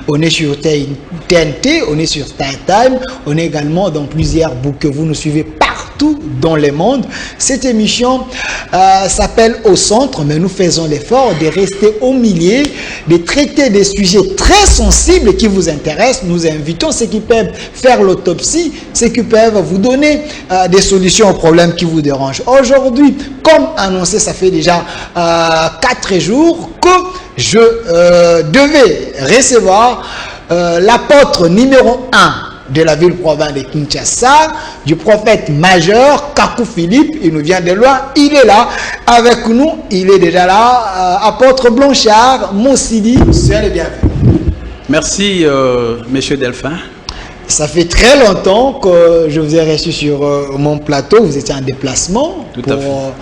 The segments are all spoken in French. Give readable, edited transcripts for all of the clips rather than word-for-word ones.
on est sur TNT, on est sur Star Time, on est également dans plusieurs bouquets. Vous nous suivez partout dans le monde. Cette émission s'appelle Au Centre, mais nous faisons l'effort de rester au milieu, de traiter des sujets très sensibles qui vous intéressent. Nous invitons ceux qui peuvent faire l'autopsie, ceux qui peuvent vous donner des solutions aux problèmes qui vous dérangent. Aujourd'hui, comme annoncé, ça fait déjà 4 jours que je devais recevoir l'apôtre numéro 1 de la ville-province de Kinshasa, du prophète majeur Kakou Philippe. Il nous vient de loin, il est là avec nous, il est déjà là. Apôtre Blanchard Mossili, soyez les bienvenus. Merci, monsieur Delphin. Ça fait très longtemps que je vous ai reçu sur mon plateau. Vous étiez en déplacement pour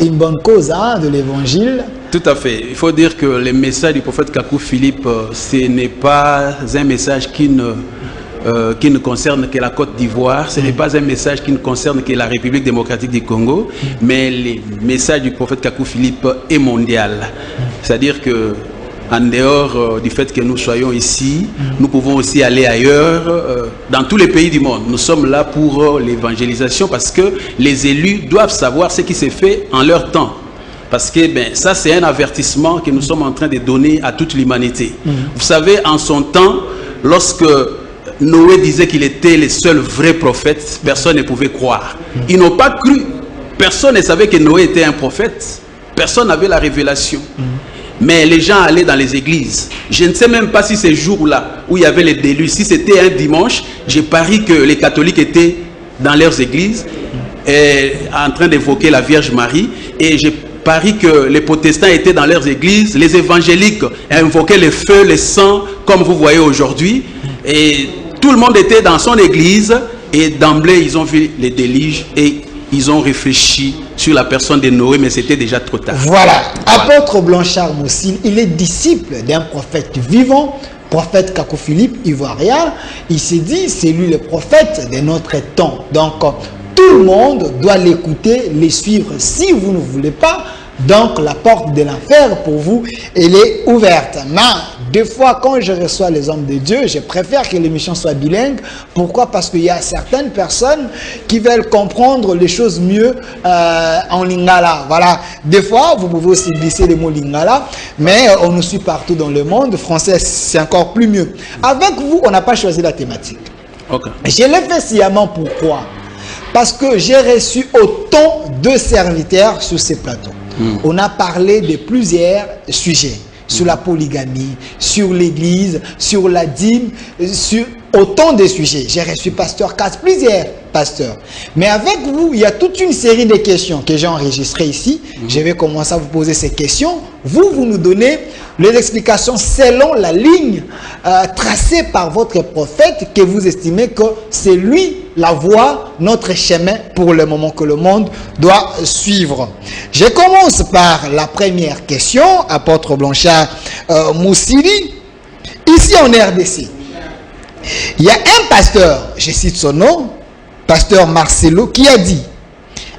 une bonne cause de l'évangile. Tout à fait. Il faut dire que le message du prophète Kakou Philippe, ce n'est pas un message qui ne concerne que la Côte d'Ivoire, ce n'est pas un message qui ne concerne que la République démocratique du Congo, mais le message du prophète Kakou Philippe est mondial. C'est-à-dire que en dehors du fait que nous soyons ici, nous pouvons aussi aller ailleurs, dans tous les pays du monde. Nous sommes là pour l'évangélisation parce que les élus doivent savoir ce qui s'est fait en leur temps. Parce que ça, c'est un avertissement que nous sommes en train de donner à toute l'humanité. Vous savez, en son temps, lorsque Noé disait qu'il était le seul vrai prophète, personne ne pouvait croire. Ils n'ont pas cru. Personne ne savait que Noé était un prophète. Personne n'avait la révélation. Mais les gens allaient dans les églises. Je ne sais même pas si ces jours-là, où il y avait les déluges, si c'était un dimanche, j'ai parié que les catholiques étaient dans leurs églises, en train d'évoquer la Vierge Marie, et j'ai parie que les protestants étaient dans leurs églises, les évangéliques invoquaient le feu, le sang, comme vous voyez aujourd'hui, et tout le monde était dans son église, et d'emblée ils ont vu les déluges et ils ont réfléchi sur la personne de Noé, mais c'était déjà trop tard. Voilà. Apôtre Blanchard Mossili, il est disciple d'un prophète vivant, prophète Kakou Philippe, ivoirien. Il s'est dit, c'est lui le prophète de notre temps. Donc, tout le monde doit l'écouter, les suivre. Si vous ne voulez pas, donc la porte de l'enfer pour vous, elle est ouverte. Mais des fois, quand je reçois les hommes de Dieu, je préfère que l'émission soit bilingue. Pourquoi? Parce qu'il y a certaines personnes qui veulent comprendre les choses mieux en lingala. Voilà. Des fois, vous pouvez aussi glisser le mot lingala, mais on nous suit partout dans le monde. Français, c'est encore plus mieux. Avec vous, on n'a pas choisi la thématique. Okay. Je l'ai fait sciemment. Pourquoi? Parce que j'ai reçu autant de serviteurs sur ces plateaux. On a parlé de plusieurs sujets. Sur la polygamie, sur l'église, sur la dîme, sur autant de sujets. J'ai reçu pasteur Casse, plusieurs pasteurs. Mais avec vous, il y a toute une série de questions que j'ai enregistrées ici. Je vais commencer à vous poser ces questions. Vous nous donnez les explications selon la ligne tracée par votre prophète que vous estimez que c'est lui la voie, notre chemin pour le moment que le monde doit suivre. Je commence par la première question, apôtre Blanchard Mossili. Ici en RDC, il y a un pasteur, je cite son nom, pasteur Marcelo, qui a dit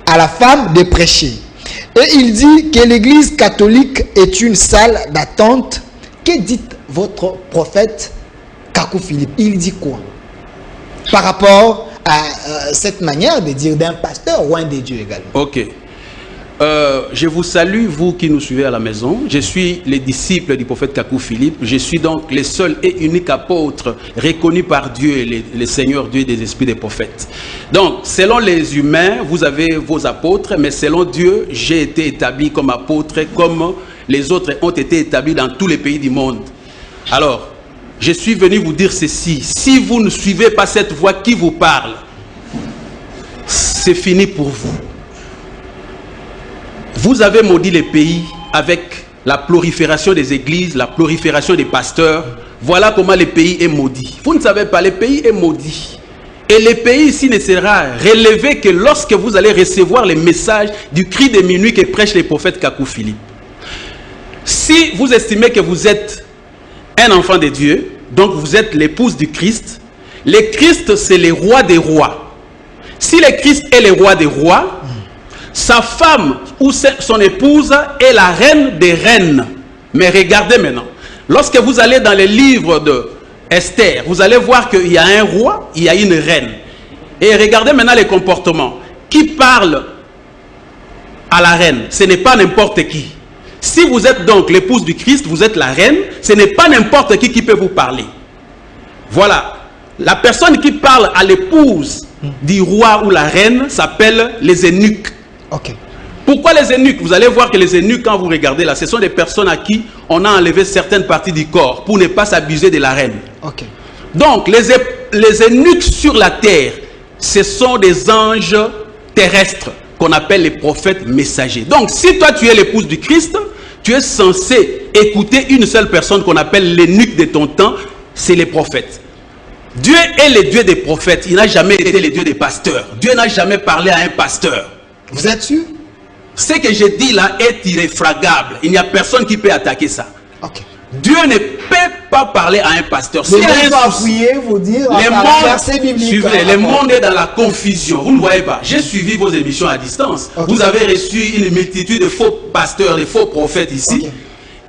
à la femme de prêcher. Et il dit que l'église catholique est une salle d'attente. Que dit votre prophète Kakou Philippe? Il dit quoi par rapport à cette manière de dire d'un pasteur ou un de Dieu également? Ok. Je vous salue, vous qui nous suivez à la maison. Je suis le disciple du prophète Kakou Philippe. Je suis donc le seul et unique apôtre reconnu par Dieu, le Seigneur Dieu des esprits des prophètes. Donc, selon les humains, vous avez vos apôtres, mais selon Dieu, j'ai été établi comme apôtre, comme les autres ont été établis dans tous les pays du monde. Alors, je suis venu vous dire ceci. Si vous ne suivez pas cette voix qui vous parle, c'est fini pour vous. Vous avez maudit les pays avec la prolifération des églises, la prolifération des pasteurs. Voilà comment le pays est maudit. Vous ne savez pas, le pays est maudit. Et le pays ici ne sera relevé que lorsque vous allez recevoir les messages du cri de minuit que prêche le prophète Kakou Philippe. Si vous estimez que vous êtes un enfant de Dieu, donc vous êtes l'épouse du Christ, le Christ c'est le roi des rois. Si le Christ est le roi des rois, sa femme ou son épouse est la reine des reines. Mais regardez maintenant, Lorsque vous allez dans les livres de Esther, vous allez voir qu'il y a un roi, il y a une reine. Et regardez maintenant les comportements. Qui parle à la reine? Ce n'est pas n'importe qui. Si vous êtes donc l'épouse du Christ, vous êtes la reine, ce n'est pas n'importe qui peut vous parler. Voilà. La personne qui parle à l'épouse du roi ou la reine s'appelle les eunuques. Ok. Pourquoi les eunuques? Vous allez voir que les eunuques, quand vous regardez là, ce sont des personnes à qui on a enlevé certaines parties du corps pour ne pas s'abuser de la reine. Ok. Donc, les eunuques sur la terre, ce sont des anges terrestres qu'on appelle les prophètes messagers. Donc, si toi tu es l'épouse du Christ, tu es censé écouter une seule personne qu'on appelle l'eunuque de ton temps, c'est les prophètes. Dieu est le Dieu des prophètes, il n'a jamais été le Dieu des pasteurs. Dieu n'a jamais parlé à un pasteur. Vous êtes sûr? Ce que je dis là est irréfragable. Il n'y a personne qui peut attaquer ça. Ok. Dieu ne peut pas parler à un pasteur. Si il faut appuyer, vous dire, le monde est dans la confusion. Vous ne voyez pas. J'ai suivi vos émissions à distance. Okay. Vous avez reçu une multitude de faux pasteurs, de faux prophètes ici. Okay.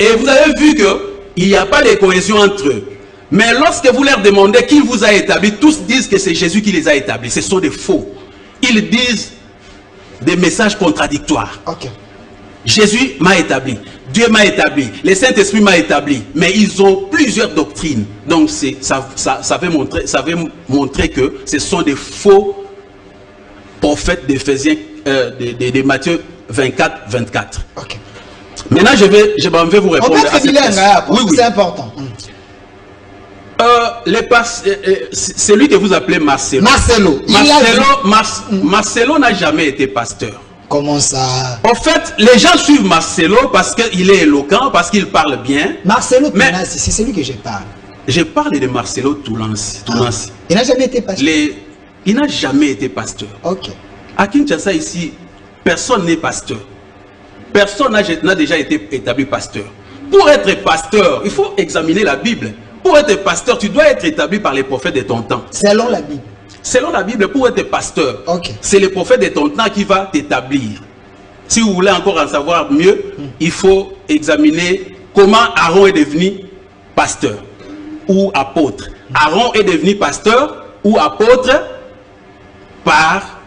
Et vous avez vu qu'il n'y a pas de cohésion entre eux. Mais lorsque vous leur demandez qui vous a établi, tous disent que c'est Jésus qui les a établis. Ce sont des faux. Ils disent des messages contradictoires. Okay. Jésus m'a établi. Dieu m'a établi, le Saint-Esprit m'a établi, mais ils ont plusieurs doctrines. Donc ça veut montrer que ce sont des faux prophètes d'Éphésiens, de Matthieu 24, 24. Okay. Maintenant, je vais vous répondre. On peut être oui, c'est important. Celui que vous appelez Marcelo. Marcelo n'a jamais été pasteur. Comment ça? En fait, les gens suivent Marcelo parce qu'il est éloquent, parce qu'il parle bien. Marcelo Toulancy, c'est celui que je parle. Je parle de Marcelo Toulancy. Il n'a jamais été pasteur. Il n'a jamais été pasteur. Ok. À Kinshasa, ici, personne n'est pasteur. Personne n'a déjà été établi pasteur. Pour être pasteur, il faut examiner la Bible. Pour être pasteur, tu dois être établi par les prophètes de ton temps. Selon la Bible. Selon la Bible, pour être pasteur, okay, c'est le prophète de ton temps qui va t'établir. Si vous voulez encore en savoir mieux, il faut examiner comment Aaron est devenu pasteur ou apôtre. Aaron est devenu pasteur ou apôtre par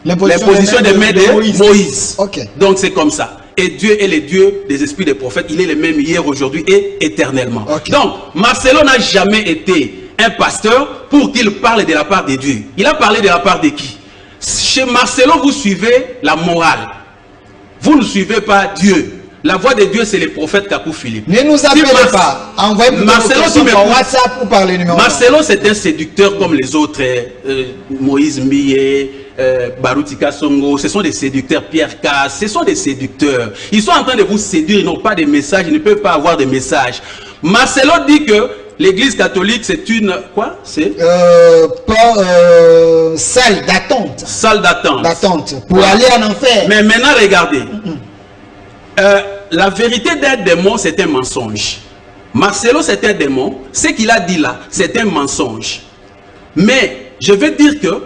l'imposition des mains de Moïse. Okay. Donc c'est comme ça. Et Dieu est le Dieu des esprits des prophètes. Il est le même hier, aujourd'hui et éternellement. Okay. Donc, Marcelo n'a jamais été un pasteur pour qu'il parle de la part de Dieu. Il a parlé de la part de qui? Chez Marcelo, vous suivez la morale. Vous ne suivez pas Dieu. La voix de Dieu, c'est le prophète Kakou Philippe. Ne nous appelez pas. Envoyez Marcelo sur WhatsApp ou par les numéros. Marcelo, c'est un séducteur comme les autres. Moïse Mbiye, Barutika Songo, ce sont des séducteurs. Pierre Casse, ce sont des séducteurs. Ils sont en train de vous séduire. Ils n'ont pas de messages. Ils ne peuvent pas avoir de messages. Marcelo dit que l'Église catholique, c'est une... Quoi? C'est salle d'attente. Salle d'attente. D'attente. Pour aller en enfer. Mais maintenant, regardez. La vérité d'un démon, c'est un mensonge. Marcelo, c'est un démon. Ce qu'il a dit là, c'est un mensonge. Mais, je veux dire que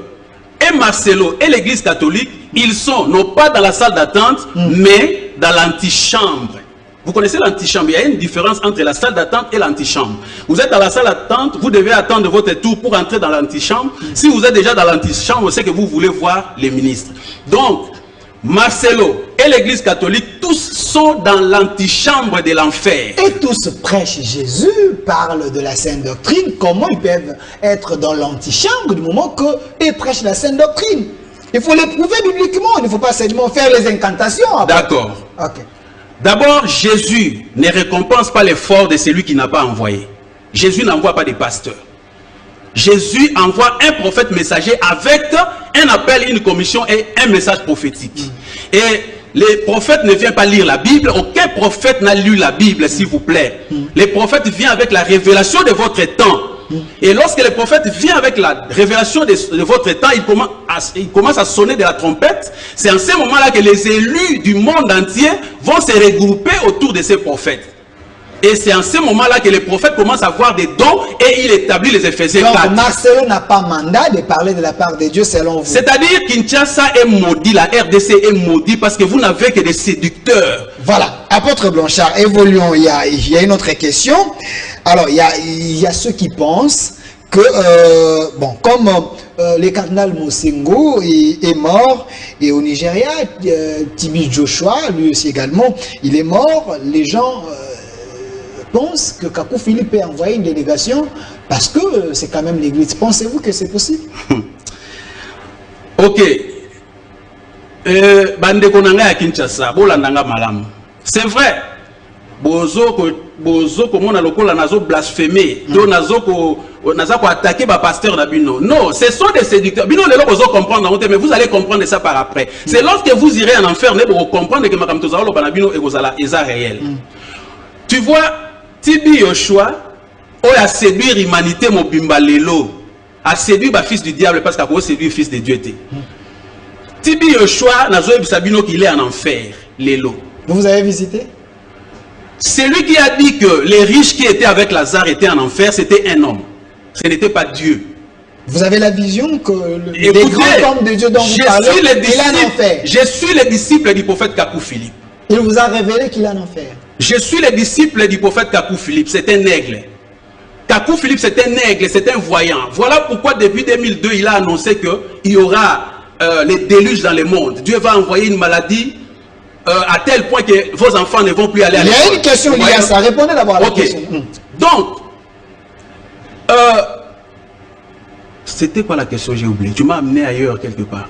et Marcelo et l'Église catholique, ils sont non pas dans la salle d'attente, mais dans l'antichambre. Vous connaissez l'antichambre. Il y a une différence entre la salle d'attente et l'antichambre. Vous êtes dans la salle d'attente, vous devez attendre votre tour pour entrer dans l'antichambre. Si vous êtes déjà dans l'antichambre, c'est que vous voulez voir les ministres. Donc, Marcelo et l'Église catholique, tous sont dans l'antichambre de l'enfer. Et tous prêchent Jésus, parlent de la sainte doctrine. Comment ils peuvent être dans l'antichambre du moment qu'ils prêchent la sainte doctrine? Il faut les prouver bibliquement. Il ne faut pas seulement faire les incantations. D'accord. Okay. D'abord, Jésus ne récompense pas l'effort de celui qui n'a pas envoyé. Jésus n'envoie pas des pasteurs. Jésus envoie un prophète messager avec un appel, une commission et un message prophétique. Et les prophètes ne viennent pas lire la Bible. Aucun prophète n'a lu la Bible, s'il vous plaît. Les prophètes viennent avec la révélation de votre temps. Et lorsque les prophètes viennent avec la révélation de votre temps, ils commencent à sonner de la trompette. C'est en ce moment-là que les élus du monde entier vont se regrouper autour de ces prophètes. Et c'est en ce moment-là que les prophètes commencent à avoir des dons et il établit les Éphésiens 4. Donc Marcelo n'a pas mandat de parler de la part de Dieu selon vous. C'est-à-dire Kinshasa est maudit, la RDC est maudit parce que vous n'avez que des séducteurs. Voilà, apôtre Blanchard, évoluons, il y a une autre question. Alors, il y a ceux qui pensent que, bon, comme le cardinal Mosengo est mort, et au Nigeria, Tibi Joshua, lui aussi également, il est mort, les gens pensent que Kakou Philippe a envoyé une délégation parce que c'est quand même l'église. Pensez-vous que c'est possible? Ok. Bande konanga ya Kinshasa, bolandanga malamu. C'est vrai. Bozo komona lokola nazo blasphémer, to nazo ko attaquer ba pasteur na bino. Non, ce sont des séducteurs. Bino lelo bozo comprendre mais vous allez comprendre ça par après. C'est lorsque vous irez en enfer ne pour comprendre que makam tozalo bana bino ekozala eza réel. Tu vois, Tibi Joshua a séduit l'humanité mobimba lelo, a séduit ba fils du diable parce qu'il a séduit fils de Dieu. Tibi Joshua nazo ebisabino qu'il est en enfer lelo. Vous avez visité? C'est lui qui a dit que les riches qui étaient avec Lazare étaient en enfer, c'était un homme. Ce n'était pas Dieu. Vous avez la vision que les grands hommes de Dieu dont vous parlez, il est en enfer. Je suis le disciple du prophète Kakou Philippe. Il vous a révélé qu'il est en enfer. Je suis le disciple du prophète Kakou Philippe. C'est un aigle. Kakou Philippe, c'est un aigle, c'est un voyant. Voilà pourquoi depuis 2002, il a annoncé qu'il y aura les déluges dans le monde. Dieu va envoyer une maladie à tel point que vos enfants ne vont plus aller à l'école. Il y a une question liée à ça. Répondez d'abord à la question. Donc, c'était quoi la question? J'ai oublié. Tu m'as amené ailleurs quelque part.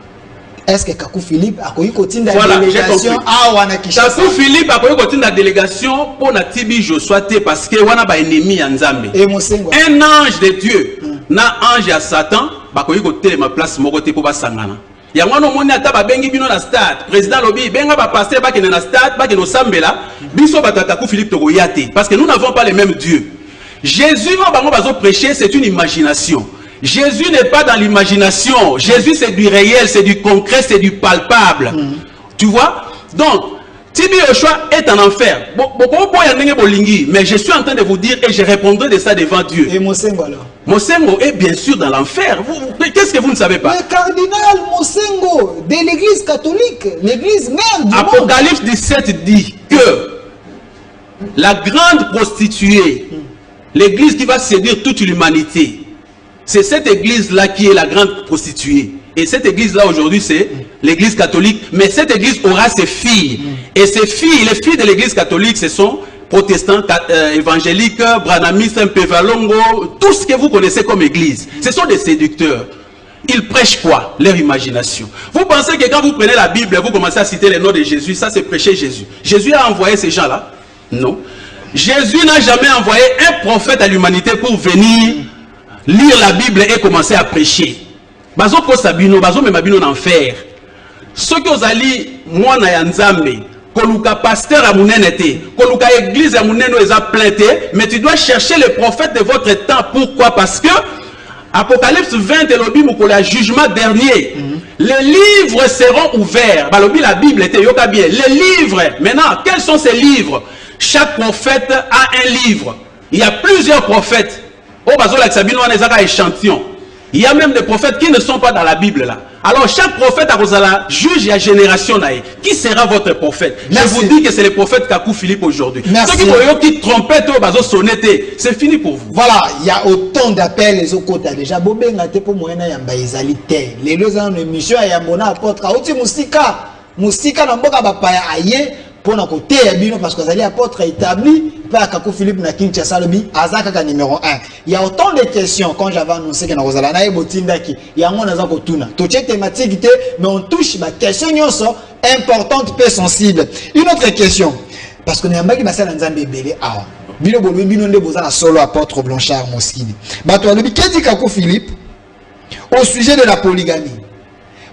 Est-ce que Kakou Philippe a connu la voilà, délégation à Wanakishasa? Kakou Philippe a connu la délégation pour la Tibi Joshua parce que wana ba ennemi ya Nzambe. Un ange de Dieu, na ange à Satan, ba connu côté ma place moko te pour ba sangana. Ya mwana moni ata ba bengi bino na stade, président lobi benga ba pasteur ba kena na stade, ba kena sambela, biso ba Kakou Philippe to yate parce que nous n'avons pas les mêmes dieux. Jésus va bango bazo prêcher, c'est une imagination. Jésus n'est pas dans l'imagination. Jésus, c'est du réel, c'est du concret, c'est du palpable. Tu vois? Donc, Tibi Joshua est en enfer. Mais je suis en train de vous dire et je répondrai de ça devant Dieu. Et Mosengo alors? Mosengo est bien sûr dans l'enfer. Qu'est-ce que vous ne savez pas? Le cardinal Mosengo de l'église catholique, l'église mère du monde. Apocalypse 17 dit que la grande prostituée, l'église qui va séduire toute l'humanité, c'est cette église-là qui est la grande prostituée. Et cette église-là aujourd'hui, c'est l'église catholique. Mais cette église aura ses filles. Et ces filles, les filles de l'église catholique, ce sont protestants, évangéliques, branamistes, Mpevalongo, tout ce que vous connaissez comme église. Ce sont des séducteurs. Ils prêchent quoi? Leur imagination. Vous pensez que quand vous prenez la Bible, vous commencez à citer les noms de Jésus, ça c'est prêcher Jésus. Jésus a envoyé ces gens-là? Non. Jésus n'a jamais envoyé un prophète à l'humanité pour venir lire la Bible et commencer à prêcher. Bazo ko sabino, bazo me mabino en enfer. Ce que vous allez, moi na yanzambe, koluka pasteur à munenete, koluka église à muneno eza plainte, mais tu dois chercher les prophètes de votre temps. Pourquoi? Parce que Apocalypse 20 et lobi mukola jugement dernier. Les livres seront ouverts. Balobi la Bible était yoka bien. Les livres. Maintenant, quels sont ces livres? Chaque prophète a un livre. Il y a plusieurs prophètes. Il y a même des prophètes qui ne sont pas dans la Bible là. Alors chaque prophète a la juge la génération là. Qui sera votre prophète? Merci. Je vous dis que c'est le prophète Kakou Philippe aujourd'hui. Ceux qui trompent c'est fini pour vous. Voilà, il y a autant d'appels les autres côtés. Déjà bobenga te pour moyena yamba izalité. Les deux ans de mission ya mbona apôtre auti musika na mboka bapaya aye pour na côté ya bino parce que vous allez apôtre établi par Kakou Philippe na Kinshasa lobi azaka numéro 1. Il y a autant de questions quand j'avais annoncé que na kozala na ebotindaki ya ngona za ko tuna. To check thématique mais on touche ma question nyonso importante peu sensible. Une autre question parce que nyambaki basala nzambe ebele awa. Bino bolwe bino nde bozala solo apôtre Blanchard Moskini. Bato lobi kedi Kakou Philippe au sujet de la polygamie,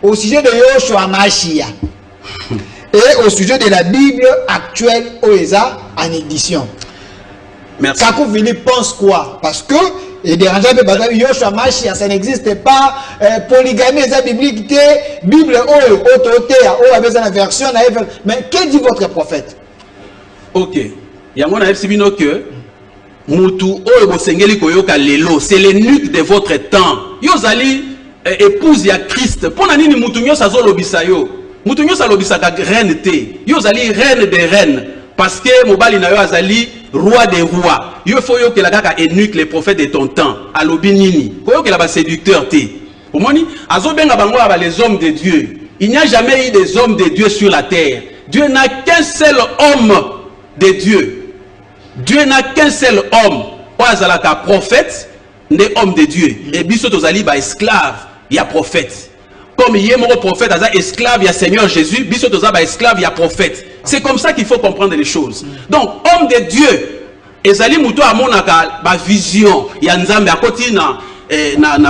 au sujet de Yoshua Machia. Et au sujet de la Bible actuelle OESA en édition. Merci. Kakou Philippe pense quoi? Parce que et dérangeant Yoshua Machia, ça n'existe pas. Polygamie, ça biblique, Bible autorité, avec une version. Mais que dit votre prophète? Ok. Il y a mon avis que Moutou c'est l'énuque de votre temps. Yozali épouse ya Christ. Pour nani Moutou nyo sa zo lobisayo. Moutounyo salobisaka reine te. Yo zali reine des reines. parce que mobali na yo azali roi des rois. Il faut que la kaka énuque les prophètes de ton temps. Alobi nini. Faut que la ba séducteur te. Omoni azo benga bango aba les hommes de Dieu. Il n'y a jamais eu des hommes de Dieu sur la terre. Dieu n'a qu'un seul homme de Dieu. Dieu n'a qu'un seul homme. Oazalaka prophète, né homme de Dieu. Et biso tozali ba esclave, il y a prophète. Comme il y a mon prophète, il y a esclave, il y a Seigneur Jésus, biso toza ba esclave, il y a prophète. C'est comme ça qu'il faut comprendre les choses. Donc, homme de Dieu, ezali muto amonaka ba vision, ya nzambe akoti na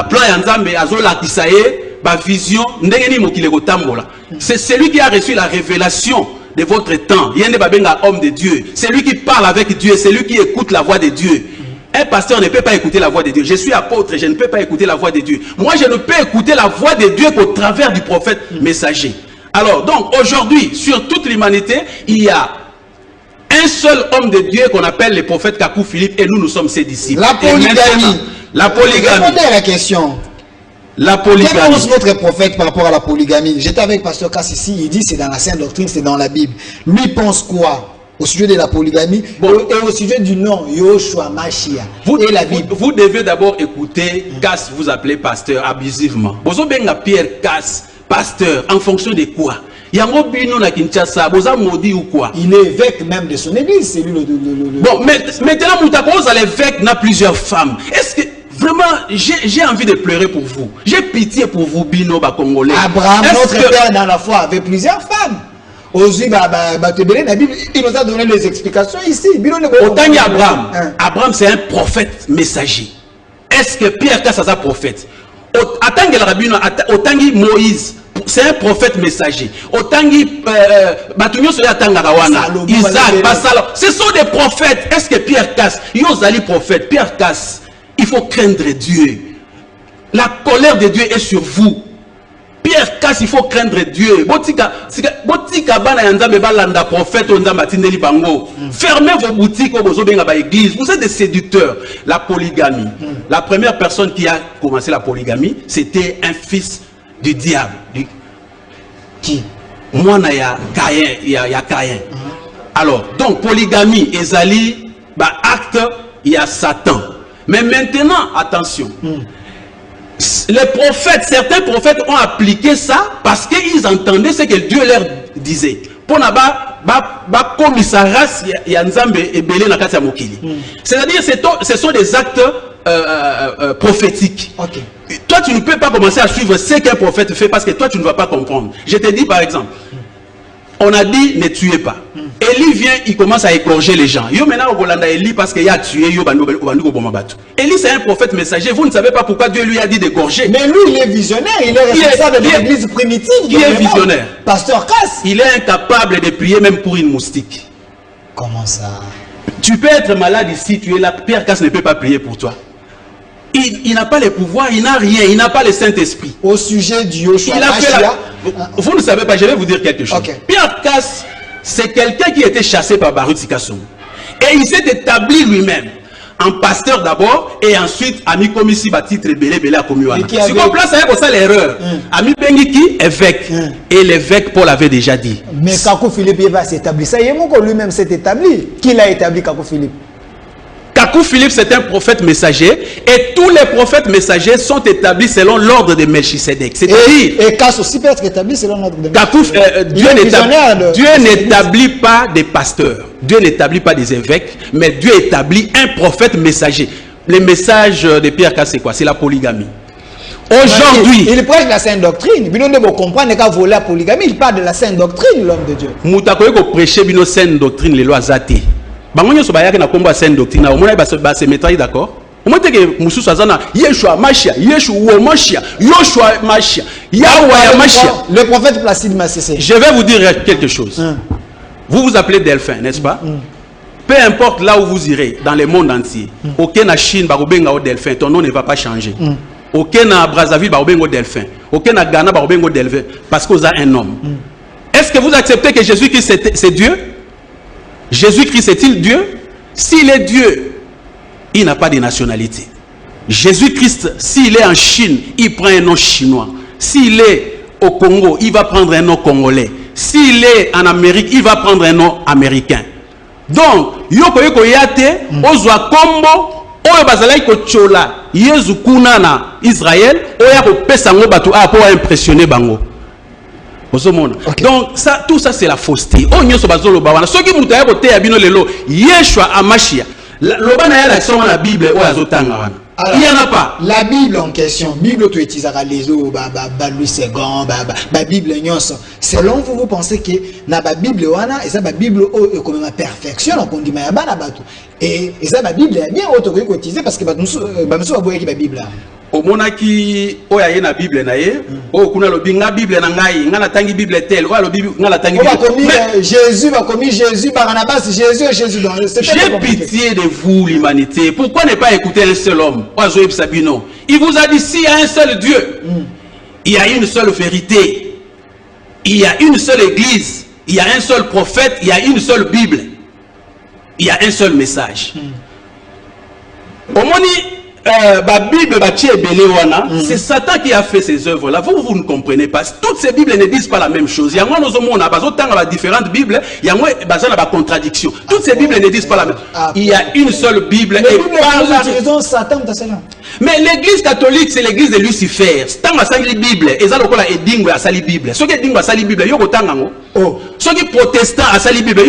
plan ya nzambe azola kisaye, ba vision ndenge ni mokile kotambola. C'est celui qui a reçu la révélation de votre temps. Yende babenga homme de Dieu. C'est lui qui parle avec Dieu, c'est lui qui écoute la voix de Dieu. Un pasteur ne peut pas écouter la voix de Dieu. Je suis apôtre, je ne peux pas écouter la voix de Dieu. Moi, je ne peux écouter la voix de Dieu qu'au travers du prophète messager. Alors, donc, aujourd'hui, sur toute l'humanité, il y a un seul homme de Dieu qu'on appelle le prophète Kakou Philippe, et nous sommes ses disciples. La polygamie. La polygamie. Répondez à la question. La polygamie. Quel pense votre prophète par rapport à la polygamie? J'étais avec Pasteur Cass ici, il dit c'est dans la Sainte Doctrine, c'est dans la Bible. Lui pense quoi au sujet de la polygamie et au sujet du nom Yoshua Mashia et la Bible? Vous devez d'abord écouter Cass, vous appelez pasteur abusivement. Bozo benga Pierre Cass, pasteur, en fonction de quoi? Yango bino na Kinshasa, boza maudit ou quoi? Il est évêque même de son église, c'est lui le... Bon, mais maintenant Moutakoza l'évêque n'a plusieurs femmes. Est-ce que vraiment, j'ai envie de pleurer pour vous. J'ai pitié pour vous, Bino, Congolais. Abraham, notre père dans la foi, avait plusieurs femmes. Aussi, il nous a donné les explications ici. Autant Abraham, Abraham c'est un prophète messager. Est-ce que Pierre Cass est un prophète? Autant que Moïse, c'est un prophète messager. Autant que Isaac, Bassalo, ce sont des prophètes. Est-ce que Pierre Cass, Yozali prophète, Pierre Cass, il faut craindre Dieu. La colère de Dieu est sur vous. Pierre Cass, il faut craindre Dieu. Fermez vos boutiques aux églises. Vous êtes des séducteurs. La polygamie. La première personne qui a commencé la polygamie, c'était un fils du diable. Qui? Moi, il y a Caïn. Alors, donc, polygamie, Ezali, acte, il y a Satan. Mais maintenant, attention. Les prophètes, certains prophètes ont appliqué ça parce qu'ils entendaient ce que Dieu leur disait. C'est-à-dire ce sont des actes prophétiques. Okay. Toi, tu ne peux pas commencer à suivre ce qu'un prophète fait parce que toi, tu ne vas pas comprendre. Je te dis par exemple, on a dit ne tuez pas. Élie vient, il commence à égorger les gens. Yo maintenant au Golanda Élie parce qu'il a tué Élie c'est un prophète messager. Vous ne savez pas pourquoi Dieu lui a dit d'égorger. Mais lui il est visionnaire, il est responsable de l'église primitive. Qui est visionnaire? Pasteur Cass. Il est incapable de prier même pour une moustique. Comment ça? Tu peux être malade ici, tu es là. Pierre Cass ne peut pas prier pour toi. Il n'a pas le pouvoir, il n'a rien, il n'a pas le Saint-Esprit. Au sujet du Yoshua Mashia, vous ne savez pas, je vais vous dire quelque chose. Okay. Pierre Cass, c'est quelqu'un qui a été chassé par Baruch Sikassou. Et il s'est établi lui-même en pasteur d'abord et ensuite ami commissi titre belé à Komiwana. Si on place ça l'erreur, ami Bengiki évêque et l'évêque Paul avait déjà dit. Mais Kakou Philippe il va s'établir. Ça y est, lui-même s'est établi. Qui l'a établi, Kakou Philippe? Kakou Philippe c'est un prophète messager et tous les prophètes messagers sont établis selon l'ordre de Melchisedec. Et Cass aussi peut être établi selon l'ordre de Melchisedec. Dieu n'établit pas des pasteurs, Dieu n'établit pas des évêques, mais Dieu établit un prophète messager. Le message de Pierre Cass c'est quoi? C'est la polygamie. Aujourd'hui, il prêche la Sainte Doctrine. Bino ne comprendre qu'à voler la polygamie, il parle de la Sainte Doctrine, l'homme de Dieu. Moutakoye ko prêcher bino Sainte Doctrine les lois zate. Bangonyo so bayaka na komba Sainte Doctrine. Au moins ba se mettre d'accord. Au moins que mususu azana Yeshua Mashia, Yeshua Mashia, Yoshua Mashia, Yahweh Mashia. Le prophète Placide Massissé. Je vais vous dire quelque chose. Vous vous appelez Delphin, n'est-ce pas? Peu importe là où vous irez dans le monde entier. Aucun na Chine barobenga au Delphin, ton nom ne va pas changer. Aucun na Brazzaville barobenga au Delphin. Aucun na Ghana barobenga au Delphin parce qu'on a un homme. Est-ce que vous acceptez que Jésus-Christ c'est Dieu? Jésus-Christ est-il Dieu? S'il est Dieu, il n'a pas de nationalité. Jésus-Christ, s'il est en Chine, il prend un nom chinois. S'il est au Congo, il va prendre un nom congolais. S'il est en Amérique, il va prendre un nom américain. Donc, yoko yate, ozwa kombo, oyo bazalaki ko chola, Yezu kuna na Israël, oya ko pesa ngo batu a pour impressionner bango. Okay. Donc, ça, tout ça c'est la fausseté. Oh, nyoso bazolo bawana. Soki muta ya kote ya bino lelo, Yeshua Amashia. Loba na ya la son la Bible, oya zotanga wana. Alors, il n'y en a pas. La Bible en question, Bible tu utilises les eaux, Louis II, Bible selon vous, vous pensez que na Bible wana et ça Bible comme ma perfection on dit mais ba na batu et ça Bible est bien auto utiliser parce que ba muso aboye ki Bible là. Omonaki oya ye na Bible na ye o kuna lobi nga Bible na ngai nga na tangi Bible tel oya lobi nga la tangi Bible. Jésus va commis Jésus Barnabas Jésus dans j'ai pitié de vous l'humanité. Pourquoi ne pas écouter un seul homme? Oazoïb Sabino. Il vous a dit s'il y a un seul Dieu, il y a une seule vérité. Il y a une seule église, il y a un seul prophète, il y a une seule Bible. Il y a un seul message. Bible, c'est Satan qui a fait ces œuvres-là. Vous ne comprenez pas. Toutes ces Bibles ne disent pas la même chose. Il y a différentes Bibles, il y a des contradictions. Toutes ces Bibles ne disent pas la même chose. Il y a une seule Bible. Mais l'église catholique, c'est l'église de Lucifer. Tant à la Bible, et ça, c'est Edingo à la Bible. Ceux qui Edingo à la Bible, ceux qui protestants à la Bible,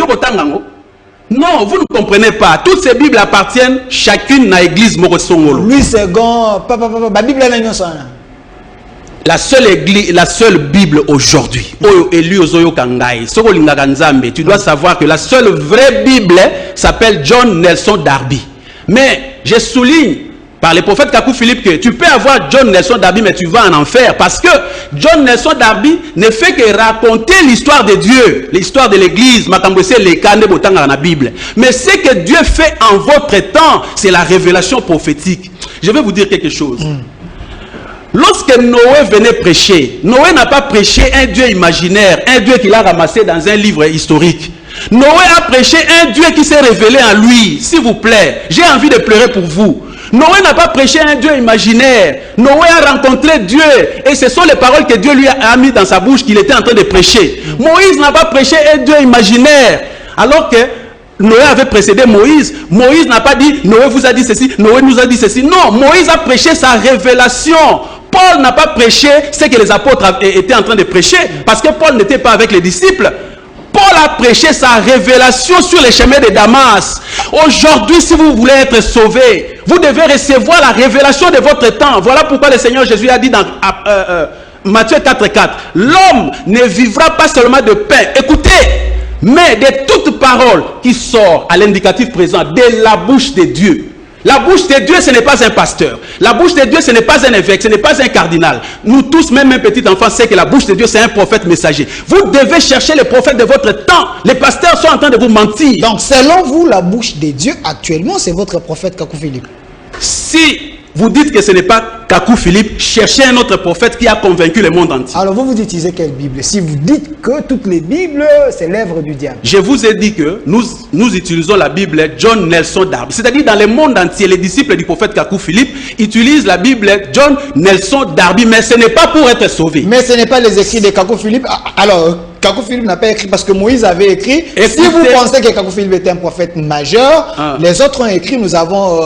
non, vous ne comprenez pas. Toutes ces Bibles appartiennent chacune à l'église Morosongolo. Louis II, Bible la seule église, la seule Bible aujourd'hui, tu dois savoir que la seule vraie Bible s'appelle John Nelson Darby. Mais je souligne par le prophète Kakou Philippe que tu peux avoir John Nelson Darby mais tu vas en enfer parce que John Nelson Darby ne fait que raconter l'histoire de Dieu, l'histoire de l'église, la Bible. Mais ce que Dieu fait en votre temps, c'est la révélation prophétique. Je vais vous dire quelque chose. Lorsque Noé venait prêcher, Noé n'a pas prêché un Dieu imaginaire, un Dieu qu'il a ramassé dans un livre historique. Noé a prêché un Dieu qui s'est révélé en lui. S'il vous plaît, j'ai envie de pleurer pour vous. Noé n'a pas prêché un Dieu imaginaire. Noé a rencontré Dieu. Et ce sont les paroles que Dieu lui a mis dans sa bouche qu'il était en train de prêcher. Moïse n'a pas prêché un Dieu imaginaire. Alors que Noé avait précédé Moïse. Moïse n'a pas dit, Noé vous a dit ceci, Noé nous a dit ceci. Non, Moïse a prêché sa révélation. Paul n'a pas prêché ce que les apôtres étaient en train de prêcher. Parce que Paul n'était pas avec les disciples. Paul a prêché sa révélation sur les chemins de Damas. Aujourd'hui, si vous voulez être sauvé, vous devez recevoir la révélation de votre temps. Voilà pourquoi le Seigneur Jésus a dit dans Matthieu 4,4, l'homme ne vivra pas seulement de pain. Écoutez, mais de toute parole qui sort à l'indicatif présent de la bouche de Dieu. La bouche de Dieu, ce n'est pas un pasteur. La bouche de Dieu, ce n'est pas un évêque, ce n'est pas un cardinal. Nous tous, même un petit enfant, sait que la bouche de Dieu, c'est un prophète messager. Vous devez chercher les prophètes de votre temps. Les pasteurs sont en train de vous mentir. Donc, selon vous, la bouche de Dieu, actuellement, c'est votre prophète Kakou Philippe. Si vous dites que ce n'est pas Kakou Philippe, cherchez un autre prophète qui a convaincu le monde entier. Alors vous utilisez quelle Bible? Si vous dites que toutes les Bibles, c'est l'œuvre du diable. Je vous ai dit que nous utilisons la Bible John Nelson Darby. C'est-à-dire dans le monde entier, les disciples du prophète Kakou Philippe utilisent la Bible John Nelson Darby. Mais ce n'est pas pour être sauvé. Mais ce n'est pas les écrits de Kakou Philippe. Alors, Kakou Philippe n'a pas écrit parce que Moïse avait écrit. Et si vous pensez que Kakou Philippe était un prophète majeur, les autres ont écrit, nous avons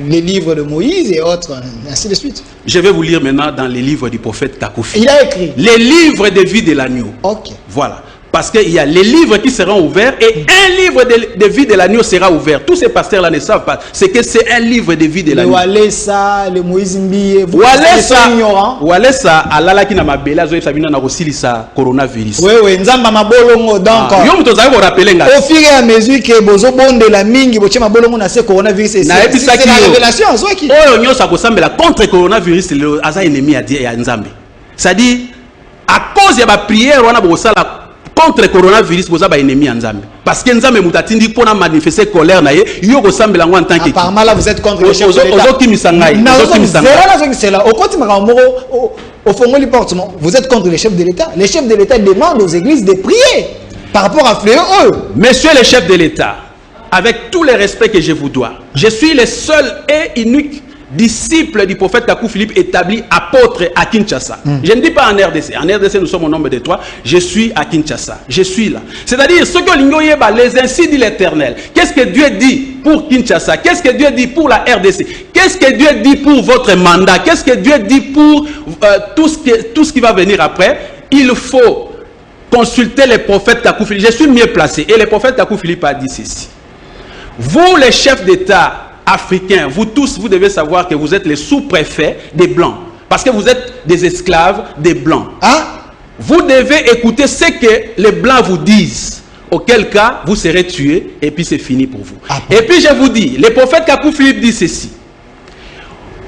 les livres de Moïse et autres, ainsi de suite. Je vais vous lire maintenant dans les livres du prophète Kakou Philippe. Il a écrit les livres de vie de l'agneau. Ok. Voilà. Parce qu'il y a les livres qui seront ouverts et un livre de vie de l'agneau sera ouvert. Tous ces pasteurs-là ne savent pas. C'est que c'est un livre de vie de l'agneau. Le Moïse Mbiye, vous êtes ignorant. Walesa, alala ki na mabela zo sabina na rosili sa coronavirus. Oui, nzamba mabolongo donc. Yo mto za ko rappeler nga. Au fur et à mesure que bozo bonde la mingi boche mabolongo na se coronavirus c'est la révélation zoki. Oyo nyosa ko sambela contre coronavirus le aza ennemi ya nzambe. C'est-à-dire à cause ya ba prière wana bo sala contre le coronavirus, vous avez ennemi en Zambie. Parce que Nzambe mutatindi pour manifester colère na ye, yo ko sambela ngo en tant que. Apparemment là vous êtes contre le chef de l'État. Vous êtes contre les chefs de l'État. Les chefs de l'État demandent aux églises de prier par rapport à fléau eux. Messieurs les chefs de l'État, avec tout le respect que je vous dois, je suis le seul et unique disciple du prophète Kakou Philippe établi apôtre à Kinshasa. Je ne dis pas en RDC. En RDC, nous sommes au nombre de 3. Je suis à Kinshasa. Je suis là. C'est-à-dire, ce que l'Ingoyeba, les ainsi dit l'Éternel. Qu'est-ce que Dieu dit pour Kinshasa? Qu'est-ce que Dieu dit pour la RDC? Qu'est-ce que Dieu dit pour votre mandat? Qu'est-ce que Dieu dit pour tout ce qui va venir après? Il faut consulter les prophètes Kakou Philippe. Je suis mieux placé. Et le prophète Kakou Philippe a dit ceci. Vous, les chefs d'État africains, vous tous, vous devez savoir que vous êtes les sous-préfets des Blancs. Parce que vous êtes des esclaves des Blancs. Hein? Vous devez écouter ce que les Blancs vous disent. Auquel cas, vous serez tués et puis c'est fini pour vous. Et puis je vous dis, le prophète Kakou Philippe dit ceci.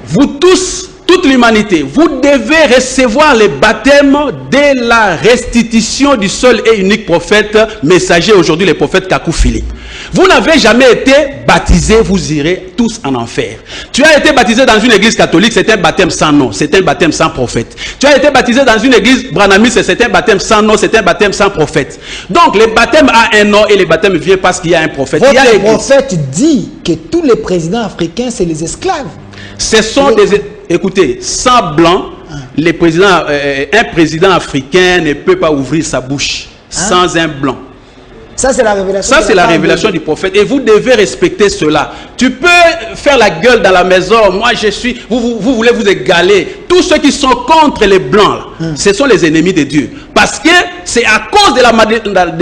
Vous tous, toute l'humanité, vous devez recevoir le baptême de la restitution du seul et unique prophète messager aujourd'hui, le prophète Kakou Philippe. Vous n'avez jamais été baptisé, vous irez tous en enfer. Tu as été baptisé dans une église catholique, c'est un baptême sans nom, c'est un baptême sans prophète. Tu as été baptisé dans une église branhamiste, c'est un baptême sans nom, c'est un baptême sans prophète. Donc le baptême a un nom et le baptême vient parce qu'il y a un prophète. Votre prophète dit que tous les présidents africains, c'est les esclaves. Ce sont des... Écoutez, sans blanc, un président africain ne peut pas ouvrir sa bouche sans un blanc. Ça, c'est la révélation. Ça, c'est la révélation du prophète. Et vous devez respecter cela. Tu peux faire la gueule dans la maison. Moi, je suis... Vous voulez vous égaler. Tous ceux qui sont contre les blancs, ce sont les ennemis de Dieu. Parce que c'est à cause de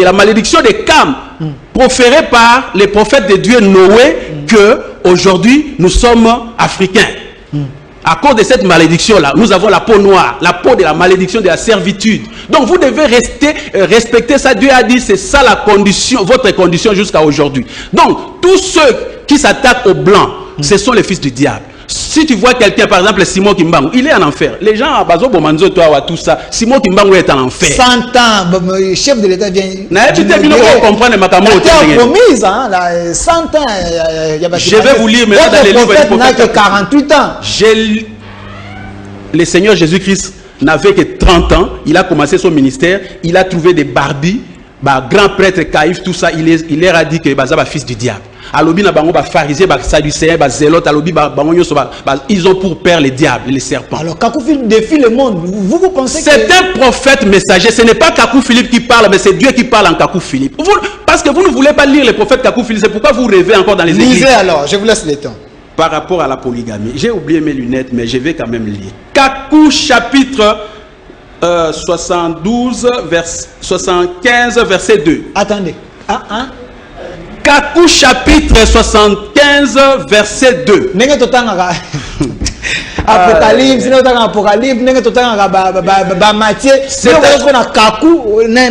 la malédiction des Cam proférée par les prophètes de Dieu Noé que aujourd'hui nous sommes africains. À cause de cette malédiction-là, nous avons la peau noire, la peau de la malédiction de la servitude. Donc vous devez respecter ça. Dieu a dit, c'est ça la condition, votre condition jusqu'à aujourd'hui. Donc tous ceux qui s'attaquent aux blancs, ce sont les fils du diable. Si tu vois quelqu'un, par exemple Simon Kimbangu, il est en enfer. Les gens à Bazo Bomanzo, toi, tout ça, Simon Kimbangu est en enfer. 100 ans, le chef de l'État vient... Tu t'es venu comprendre ma camo. La terre promise, hein, 100 ans. Je vais vous lire maintenant dans les livres du prophète. N'a que 48 ans. Le Seigneur Jésus-Christ n'avait que 30 ans. Il a commencé son ministère. Il a trouvé des barbis, grand prêtre Caïphe, tout ça. Il leur a dit que Baza fils du diable. Ils ont pour père les diables et les serpents. Alors Kakou Philippe défie le monde. Vous pensez que... C'est un prophète messager. Ce n'est pas Kakou Philippe qui parle, mais c'est Dieu qui parle en Kakou Philippe. Parce que vous ne voulez pas lire les prophètes Kakou Philippe. C'est pourquoi vous rêvez encore dans les églises. Lisez alors, je vous laisse le temps. Par rapport à la polygamie, j'ai oublié mes lunettes, mais je vais quand même lire. Kakou chapitre 75, verset 2. Attendez. Kakou chapitre 75, verset 2. Apocalypse,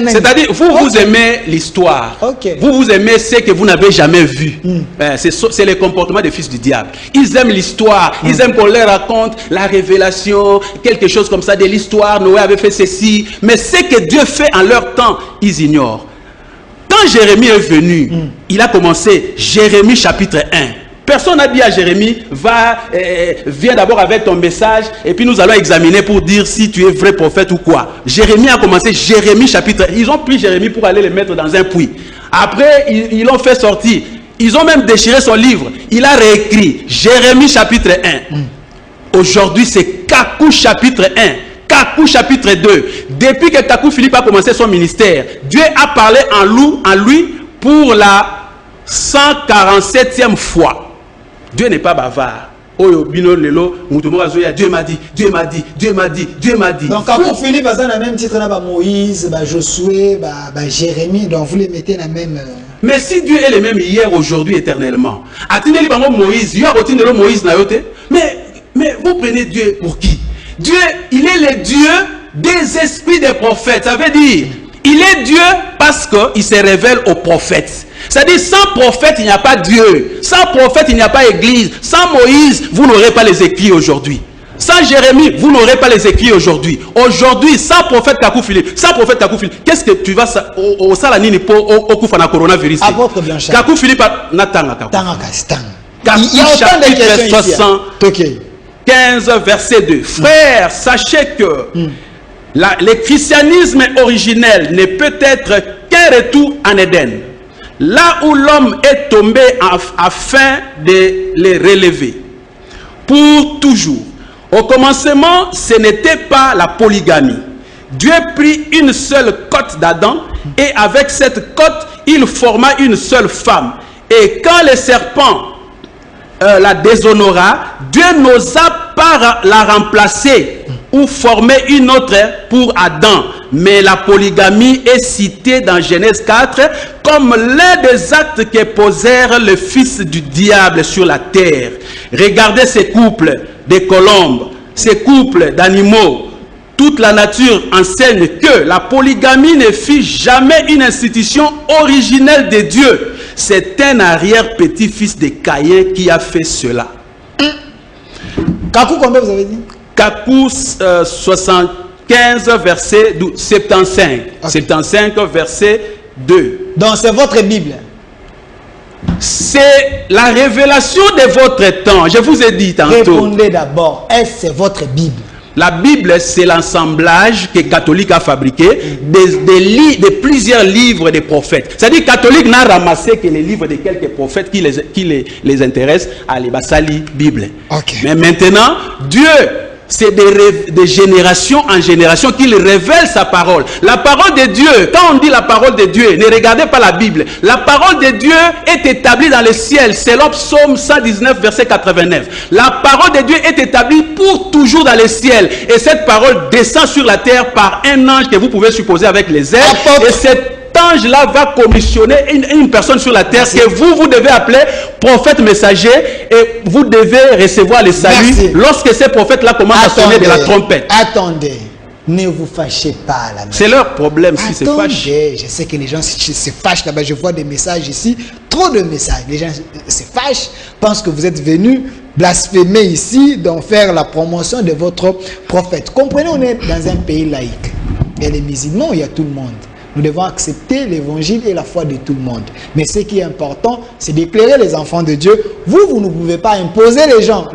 c'est-à-dire, vous aimez l'histoire. Vous aimez ce que vous n'avez jamais vu. C'est le comportement des fils du diable. Ils aiment l'histoire. Ils aiment qu'on leur raconte la révélation, quelque chose comme ça de l'histoire. Noé avait fait ceci. Mais ce que Dieu fait en leur temps, ils ignorent. Quand Jérémie est venu, il a commencé Jérémie chapitre 1. Personne n'a dit à Jérémie, viens d'abord avec ton message et puis nous allons examiner pour dire si tu es vrai prophète ou quoi. Jérémie a commencé Jérémie chapitre 1. Ils ont pris Jérémie pour aller le mettre dans un puits. Après, ils l'ont fait sortir. Ils ont même déchiré son livre. Il a réécrit Jérémie chapitre 1. Aujourd'hui, c'est Kakou chapitre 1. Kakou chapitre 2. Depuis que Kakou Philippe a commencé son ministère, Dieu a parlé en lui pour la 147e fois. Dieu n'est pas bavard. Dieu m'a dit, Dieu m'a dit, Dieu m'a dit, Dieu m'a dit. Donc Kakou Philippe a le même titre là, Moïse, Josué, Jérémie, donc vous les mettez dans la même... Mais si Dieu est le même hier, aujourd'hui, éternellement, Moïse, mais vous prenez Dieu pour qui? Dieu, il est le Dieu des esprits des prophètes. Ça veut dire, il est Dieu parce qu'il se révèle aux prophètes. C'est-à-dire, sans prophète, il n'y a pas Dieu. Sans prophète, il n'y a pas église. Sans Moïse, vous n'aurez pas les écrits aujourd'hui. Sans Jérémie, vous n'aurez pas les écrits aujourd'hui. Aujourd'hui, sans prophète Kakou Philippe, qu'est-ce que tu vas au Salanini pour au Koufana coronavirus? À votre blanchard. Kakou Philippe, Natanga Kakou. Il y a autant de questions ici. 15, verset 2. Frères, sachez que le christianisme originel ne peut être qu'un retour en Éden. Là où l'homme est tombé afin de les relever. pour toujours. Au commencement, ce n'était pas la polygamie. Dieu prit une seule côte d'Adam et avec cette côte, il forma une seule femme. Et quand le serpent la déshonora, Dieu n'osa pas la remplacer ou former une autre pour Adam. Mais la polygamie est citée dans Genèse 4 comme l'un des actes que posèrent le fils du diable sur la terre. Regardez ces couples de colombes, ces couples d'animaux. Toute la nature enseigne que la polygamie ne fut jamais une institution originelle de Dieu. C'est un arrière-petit-fils de Caïn qui a fait cela. Kakou, combien vous avez dit? Kakou 75, verset 75. Okay. 75, verset 2. Donc c'est votre Bible. C'est la révélation de votre temps. Je vous ai dit tantôt. Répondez d'abord. Est-ce que c'est votre Bible? La Bible, c'est l'assemblage que les catholiques ont fabriqué de plusieurs livres des prophètes. C'est-à-dire que les catholiques n'ont ramassé que les livres de quelques prophètes qui les intéressent à les basali Bible. Okay. Mais maintenant, Dieu, c'est de génération en génération qu'il révèle sa parole. La parole de Dieu, quand on dit la parole de Dieu, ne regardez pas la Bible. La parole de Dieu est établie dans le ciel. C'est le psaume 119, verset 89. La parole de Dieu est établie pour toujours dans le ciel. Et cette parole descend sur la terre par un ange que vous pouvez supposer avec les ailes. Et cet ange-là va commissionner une personne sur la terre que vous devez appeler prophète messager et vous devez recevoir le salut lorsque ces prophètes-là commencent à sonner de la trompette. Attendez, ne vous fâchez pas là. C'est leur problème s'ils se fâchent. Je sais que les gens se fâchent là-bas. Je vois des messages ici, trop de messages. Les gens se fâchent, pensent que vous êtes venus blasphémer ici, donc faire la promotion de votre prophète. Comprenez, on est dans un pays laïque. Et les musulmans, il y a tout le monde. Nous devons accepter l'évangile et la foi de tout le monde. Mais ce qui est important, c'est d'éclairer les enfants de Dieu. Vous ne pouvez pas imposer les gens.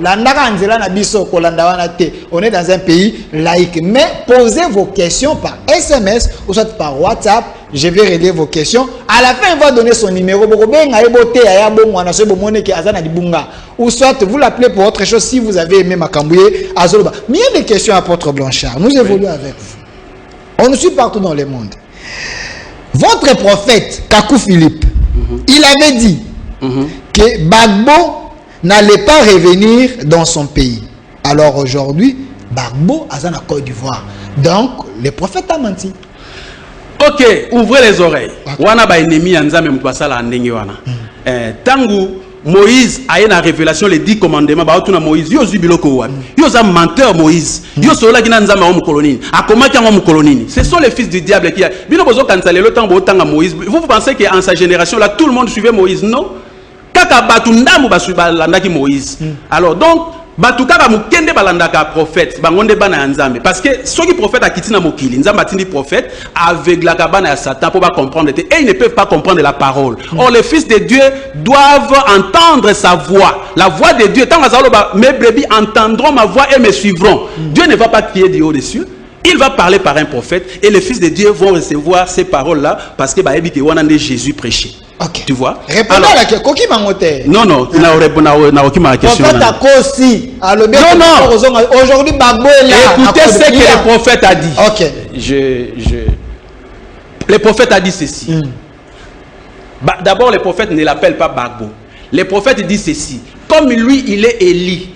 On est dans un pays laïque. Mais posez vos questions par SMS ou soit par WhatsApp. Je vais régler vos questions. À la fin, il va donner son numéro. Ou soit vous l'appelez pour autre chose si vous avez aimé Makambouye. Mais il y a des questions à Apôtre Blanchard. Nous évoluons avec vous. On nous suit partout dans le monde. Votre prophète, Kakou Philippe, il avait dit que Gbagbo n'allait pas revenir dans son pays. Alors aujourd'hui, Gbagbo est en Côte d'Ivoire. Donc, le prophète a menti. Ok, ouvrez les oreilles. Wana ba ennemi anzame mtwasala ndenge wana. Tangu Moïse a une révélation les 10 commandements ba otuna Moïse yo zubiloko wapi. Yo za menteur Moïse. Yo sola kina nzamba wa mukolonini. Akoma kya wa mukolonini. Ce sont les fils du diable qui a bino bozo kansale le temps bo tanga Moïse. Vous pensez que en sa génération là tout le monde suivait Moïse? Non. Kaka batu ndamu basuba landaki Moïse. Alors donc Batukaka mukende balandaka prophète bangonde bana nzambe parce que ceux qui prophète akitina mokili nzamba atindi prophète avec la kabana ya Satan pour pas comprendre et ils ne peuvent pas comprendre la parole. Or les fils de Dieu doivent entendre sa voix, la voix de Dieu. Tant que mes brebis entendront ma voix et me suivront. Dieu ne va pas crier du haut des cieux. Il va parler par un prophète et les fils de Dieu vont recevoir ces paroles-là parce que Jésus prêchait. Okay. Tu vois? Répondez à la question. Non, non, tu n'as répondu à la question. Non, non. Aujourd'hui, Gbagbo est là. Écoutez ce que le prophète a dit. Ok. Le prophète a dit ceci. D'abord, le prophète ne l'appelle pas Gbagbo. Le prophète dit ceci. Comme lui, il est Élie.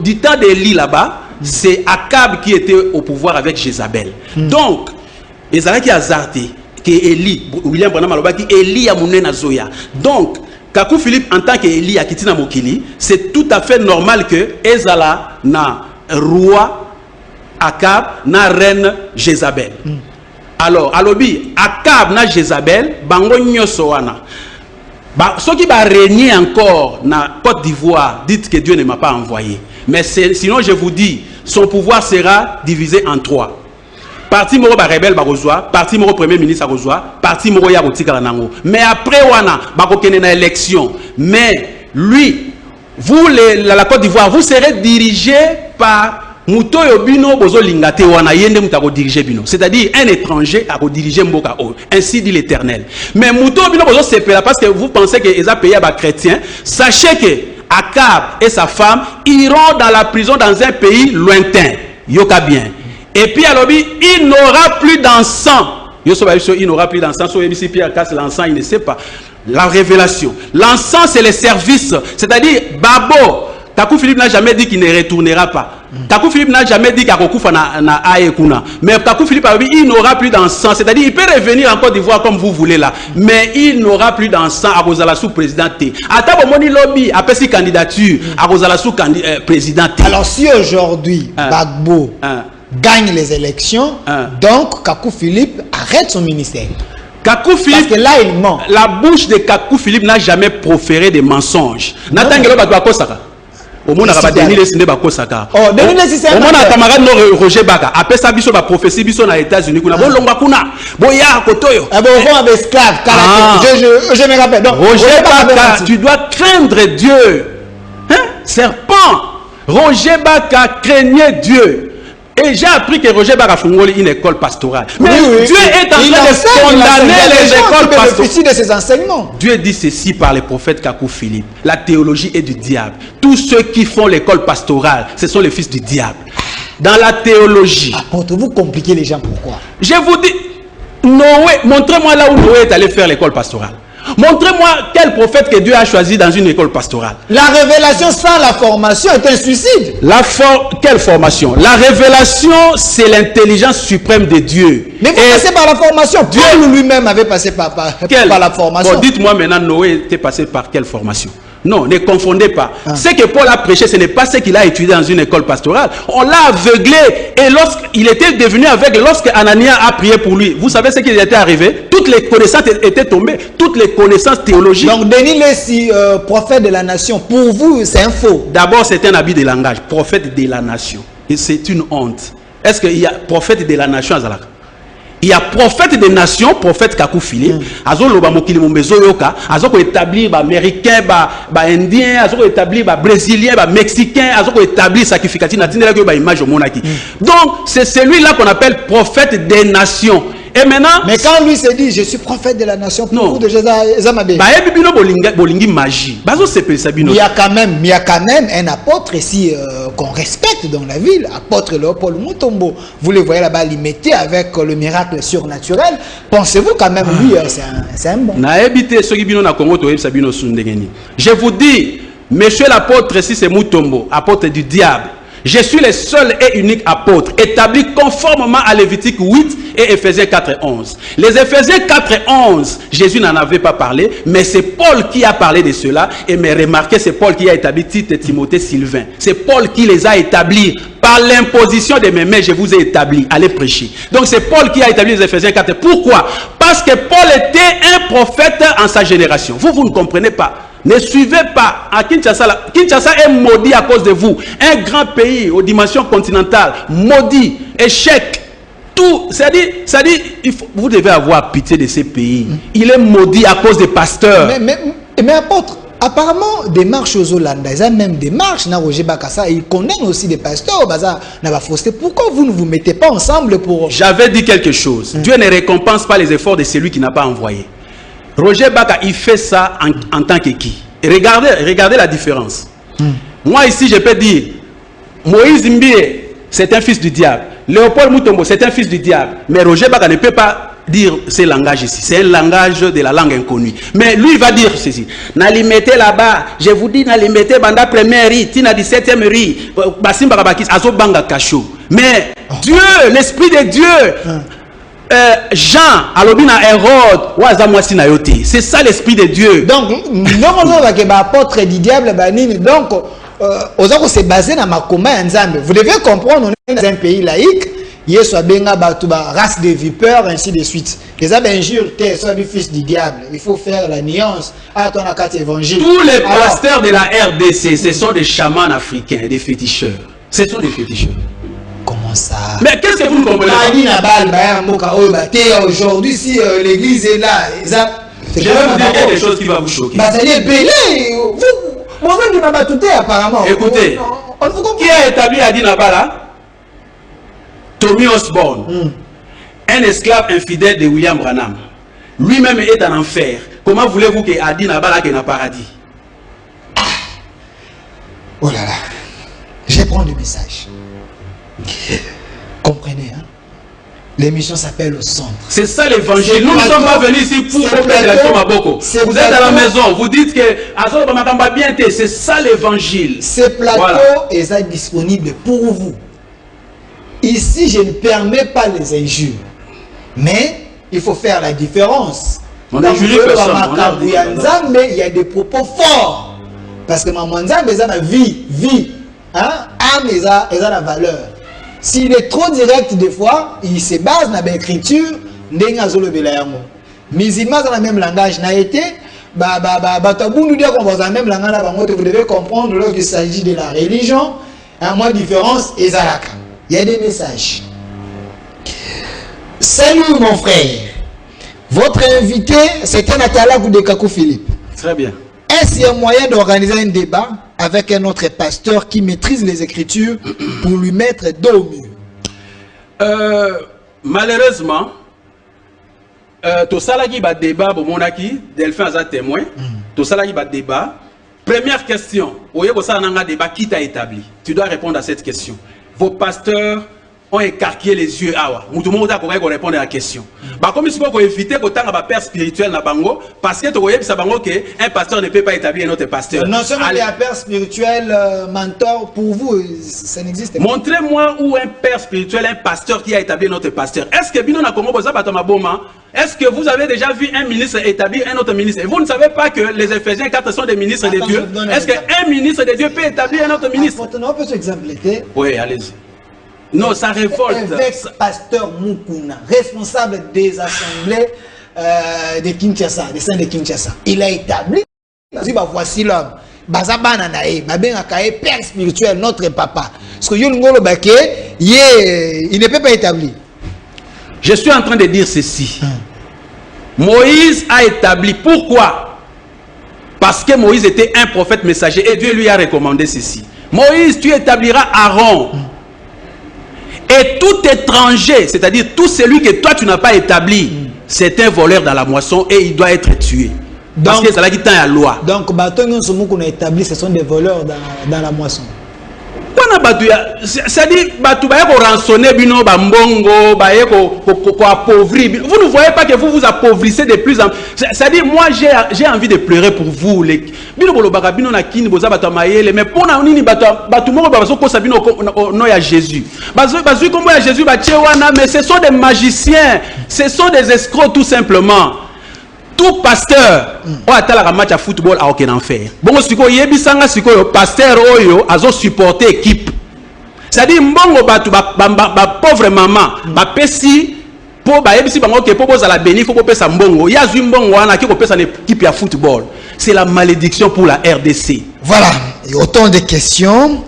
Du temps d'Élie là-bas, c'est Akab qui était au pouvoir avec Jézabel. Donc, Ezra a zarté que Élie, William Branham Maloba qui Élie a mouné na Zoya. Donc, Kakou Philippe en tant qu'Élie a quitté na Mokili, c'est tout à fait normal que Ezala na roi Akab na reine Jézabel. Alors, alobi Akab na Jézabel, bango nyoso wana. Ceux qui va régner encore na Côte d'Ivoire, dites que Dieu ne m'a pas envoyé. Mais sinon, je vous dis, son pouvoir sera divisé en 3. Parti moro ba rebelle ba rejoa, parti moro premier ministre a rejoa, parti moro ya botika nango. Mais après wana ba kokene na élection. Mais lui, vous la Côte d'Ivoire, vous serez dirigé par Muto Yobino bozo lingate wana yende mutako diriger bino. C'est-à-dire un étranger a diriger mboka o. Ainsi dit l'Éternel. Mais Muto Yobino bozo sepela parce que vous pensez que les pays ba chrétiens, sachez que Akab et sa femme iront dans la prison dans un pays lointain. Yoka bien. Et puis alors il n'aura plus d'encens. Il n'aura plus d'encens. Si Pierre casse l'encens, il ne sait pas. La révélation. L'encens, c'est les services. C'est-à-dire, Babo, Kakou Philippe n'a jamais dit qu'il ne retournera pas. Kakou Philippe n'a jamais dit qu'il na Aekuna. Mais Kakou Philippe a dit il n'aura plus d'encens. C'est-à-dire, il peut revenir en Côte d'Ivoire comme vous voulez là. Mais il n'aura plus d'encens à Rosalassou président. Atabo Moni Lobby a fait candidature à Rosalassou président. Alors si aujourd'hui, Bagbo gagne les élections, donc Kakou Philippe arrête son ministère. Kakou Philippe, parce que là il ment. La bouche de Kakou Philippe n'a jamais proféré des mensonges. Natangelo Bakosaka. Au monde a Denis Lessine Bakosaka. Oh, Denis Lessine c'est un camarade Roger Baka. Après ça, biso ba prophétie biso na États-Unis kuna. Bon longba kuna. Boya kotoyo. Ah bon, on va esclave. Je me rappelle. Donc Roger Baka, tu dois craindre Dieu. Hein? Serpent. Roger Baka craignait Dieu. Et j'ai appris que Roger Baka fondé une école pastorale. Mais Dieu est en train de condamner les écoles pastorales. De ses enseignements. Dieu dit ceci par les prophètes Kakou Philippe. La théologie est du diable. Tous ceux qui font l'école pastorale, ce sont les fils du diable. Dans la théologie. Apportez-vous compliquer les gens, pourquoi? Je vous dis, Noé, montrez-moi là où Noé est allé faire l'école pastorale. Montrez-moi quel prophète que Dieu a choisi dans une école pastorale. La révélation sans la formation est un suicide. Quelle formation? La révélation, c'est l'intelligence suprême de Dieu. Mais vous passez par la formation. Dieu lui-même avait passé par la formation. Bon, dites-moi maintenant, Noé était passé par quelle formation? Non, ne confondez pas. Ce que Paul a prêché, ce n'est pas ce qu'il a étudié dans une école pastorale. On l'a aveuglé. Et lorsqu'il était devenu aveugle, lorsque Anania a prié pour lui, vous savez ce qui était arrivé? Toutes les connaissances étaient tombées. Toutes les connaissances théologiques. Donc, Denis Lessi, prophète de la nation, pour vous, c'est un faux. D'abord, c'est un habit de langage. Prophète de la nation. Et c'est une honte. Est-ce qu'il y a prophète de la nation à Zalaka? Il y a prophète des nations, prophète Kakou Philippe, azoloba mokili mombezo yoka, azoko établir ba américain, ba indien, azoko établir ba brésilien, ba mexicain, azoko établir sacrificatif na tindela ko ba image au monaki. Donc c'est celui-là qu'on appelle prophète des nations. Et maintenant, mais quand lui se dit je suis prophète de la nation, pour vous de Jézamabé, il y a quand même un apôtre ici qu'on respecte dans la ville, apôtre Léopold Mutombo. Vous le voyez là-bas, il mettait avec le miracle surnaturel. Pensez-vous quand même lui c'est un bon. Je vous dis, monsieur l'apôtre ici c'est Mutombo, apôtre du diable. Je suis le seul et unique apôtre établi conformément à Lévitique 8 et Éphésiens 4:11. Les Éphésiens 4:11, Jésus n'en avait pas parlé, mais c'est Paul qui a parlé de cela. Et mais remarquez, c'est Paul qui a établi Tite, Timothée, Sylvain. C'est Paul qui les a établis. Par l'imposition de mes mains, je vous ai établis. Allez prêcher. Donc c'est Paul qui a établi les Éphésiens 4. Pourquoi? Parce que Paul était un prophète en sa génération. Vous ne comprenez pas. Ne suivez pas à Kinshasa. Kinshasa est maudit à cause de vous. Un grand pays aux dimensions continentales, maudit, échec. Tout, c'est-à-dire vous devez avoir pitié de ces pays. Il est maudit à cause des pasteurs. Mais apôtre, apparemment, des marches aux Hollandais, ils ont même des marches, Roger Bakassa, ils condamnent aussi des pasteurs. Pourquoi vous ne vous mettez pas ensemble pour... J'avais dit quelque chose. Dieu ne récompense pas les efforts de celui qui n'a pas envoyé. Roger Baka, il fait ça en tant que qui? Regardez la différence. Moi ici, je peux dire, Moïse Mbie, c'est un fils du diable. Léopold Mutombo, c'est un fils du diable. Mais Roger Baka ne peut pas dire ce langage ici. C'est un langage de la langue inconnue. Mais lui, il va dire ceci. N'allez mettez là-bas. Je vous dis, n'allez mettez banda première riz, tina 17e riz, basimba bakis, azo banga kachou. Mais Dieu, l'esprit de Dieu, Jean, Alobina, Hérode, c'est ça l'esprit de Dieu. Donc, normalement, apôtre du diable, donc, c'est basé dans ma commande. Vous devez comprendre, on est dans un pays laïque, il y a race de vipères, ainsi de suite. Les injures, soit du fils du diable. Il faut faire la nuance. Tous les pasteurs de la RDC, ce sont des chamans africains, des féticheurs. Ce sont des féticheurs. Comment ça? Mais qu'est-ce que vous comprenez? Aujourd'hui, si l'église est là, je vais vous dire quelque chose qui va vous choquer. Apparemment. Écoutez, qui a établi Adi Nabala? Tommy Osborne, un esclave infidèle de William Branham. Lui-même est en enfer. Comment voulez-vous que Adi Nabala ait un paradis? Oh là là. Je prends le message. Comprenez, hein? L'émission s'appelle Au Centre. C'est ça l'évangile. Nous ne sommes pas venus ici pour population Maboko. Vous êtes à la maison, vous dites que c'est ça l'évangile. Ce plateau est disponible pour vous. Ici, je ne permets pas les injures. Mais il faut faire la différence. On a juré personne. Mais il y a des propos forts. Parce que Maman Nzambe, ils ont la vie. Hein? Âme, ils ont la valeur. S'il est trop direct des fois, il se base dans l'écriture. Musulmans ont le même langage. N'a été. Nous dire qu'on va dans le même langage. Vous devez comprendre lorsqu'il s'agit de la religion. À moins de différence, il y a des messages. Salut mon frère. Votre invité, c'était Nathalie Goudekakou Philippe. Très bien. Est-ce qu'il y a moyen d'organiser un débat avec un autre pasteur qui maîtrise les Écritures pour lui mettre dos au mur? Malheureusement, tout ça là qui va débat, Monaki, Delphin a témoin. Tout ça là qui va débat. Première question, un débat qui t'a établi? Tu dois répondre à cette question. Vos pasteurs ont écarquillé les yeux. Tout le monde a répondre à la question. Comme il faut éviter que tu aies un père spirituel na bango, parce que tu sais qu'un pasteur ne peut pas établir un autre pasteur. Non seulement il y a un père spirituel, mentor, pour vous, ça n'existe pas. Montrez-moi où un père spirituel, un pasteur qui a établi un autre pasteur. Est-ce que Bino na Congo est-ce que vous avez déjà vu un ministre établir un autre ministre? Et vous ne savez pas que les Éphésiens 4 sont des ministres de Dieu? Est-ce qu'un ministre de Dieu peut établir un autre ministre? On peut s'exempléter. Oui, allez-y. Non, ça révolte. Pasteur Mukuna, responsable des assemblées de Kinshasa, des saints de Kinshasa. Il a établi. Voici l'homme. Père spirituel, notre papa. Parce que il ne peut pas établir. Je suis en train de dire ceci. Moïse a établi. Pourquoi? Parce que Moïse était un prophète messager et Dieu lui a recommandé ceci. Moïse, tu établiras Aaron. Et tout étranger, c'est-à-dire tout celui que toi tu n'as pas établi, c'est un voleur dans la moisson et il doit être tué. Parce que c'est là qui tient la loi. Donc, qu'on a établi, ce sont des voleurs dans la moisson. C'est-à-dire, vous rançonnez bino bambongo, appauvrir. Vous ne voyez pas que vous vous appauvrissez de plus en plus. C'est-à-dire, moi j'ai envie de pleurer pour vous. Mais pour Jésus. Mais ce sont des magiciens, ce sont des escrocs tout simplement. Tout pasteur ou atala match à football a aucun enfer. Bon siko yebisanga siko pasteur oyo azo supporter équipe. C'est-à-dire mbongo batu ba pauvre maman ba pesi po ba yebisi bango ke po boza la béni faut pesa mbongo. Ya zui mbongo wana ki ko pesa équipe ya football. C'est la malédiction pour la RDC. Voilà, et autant de questions.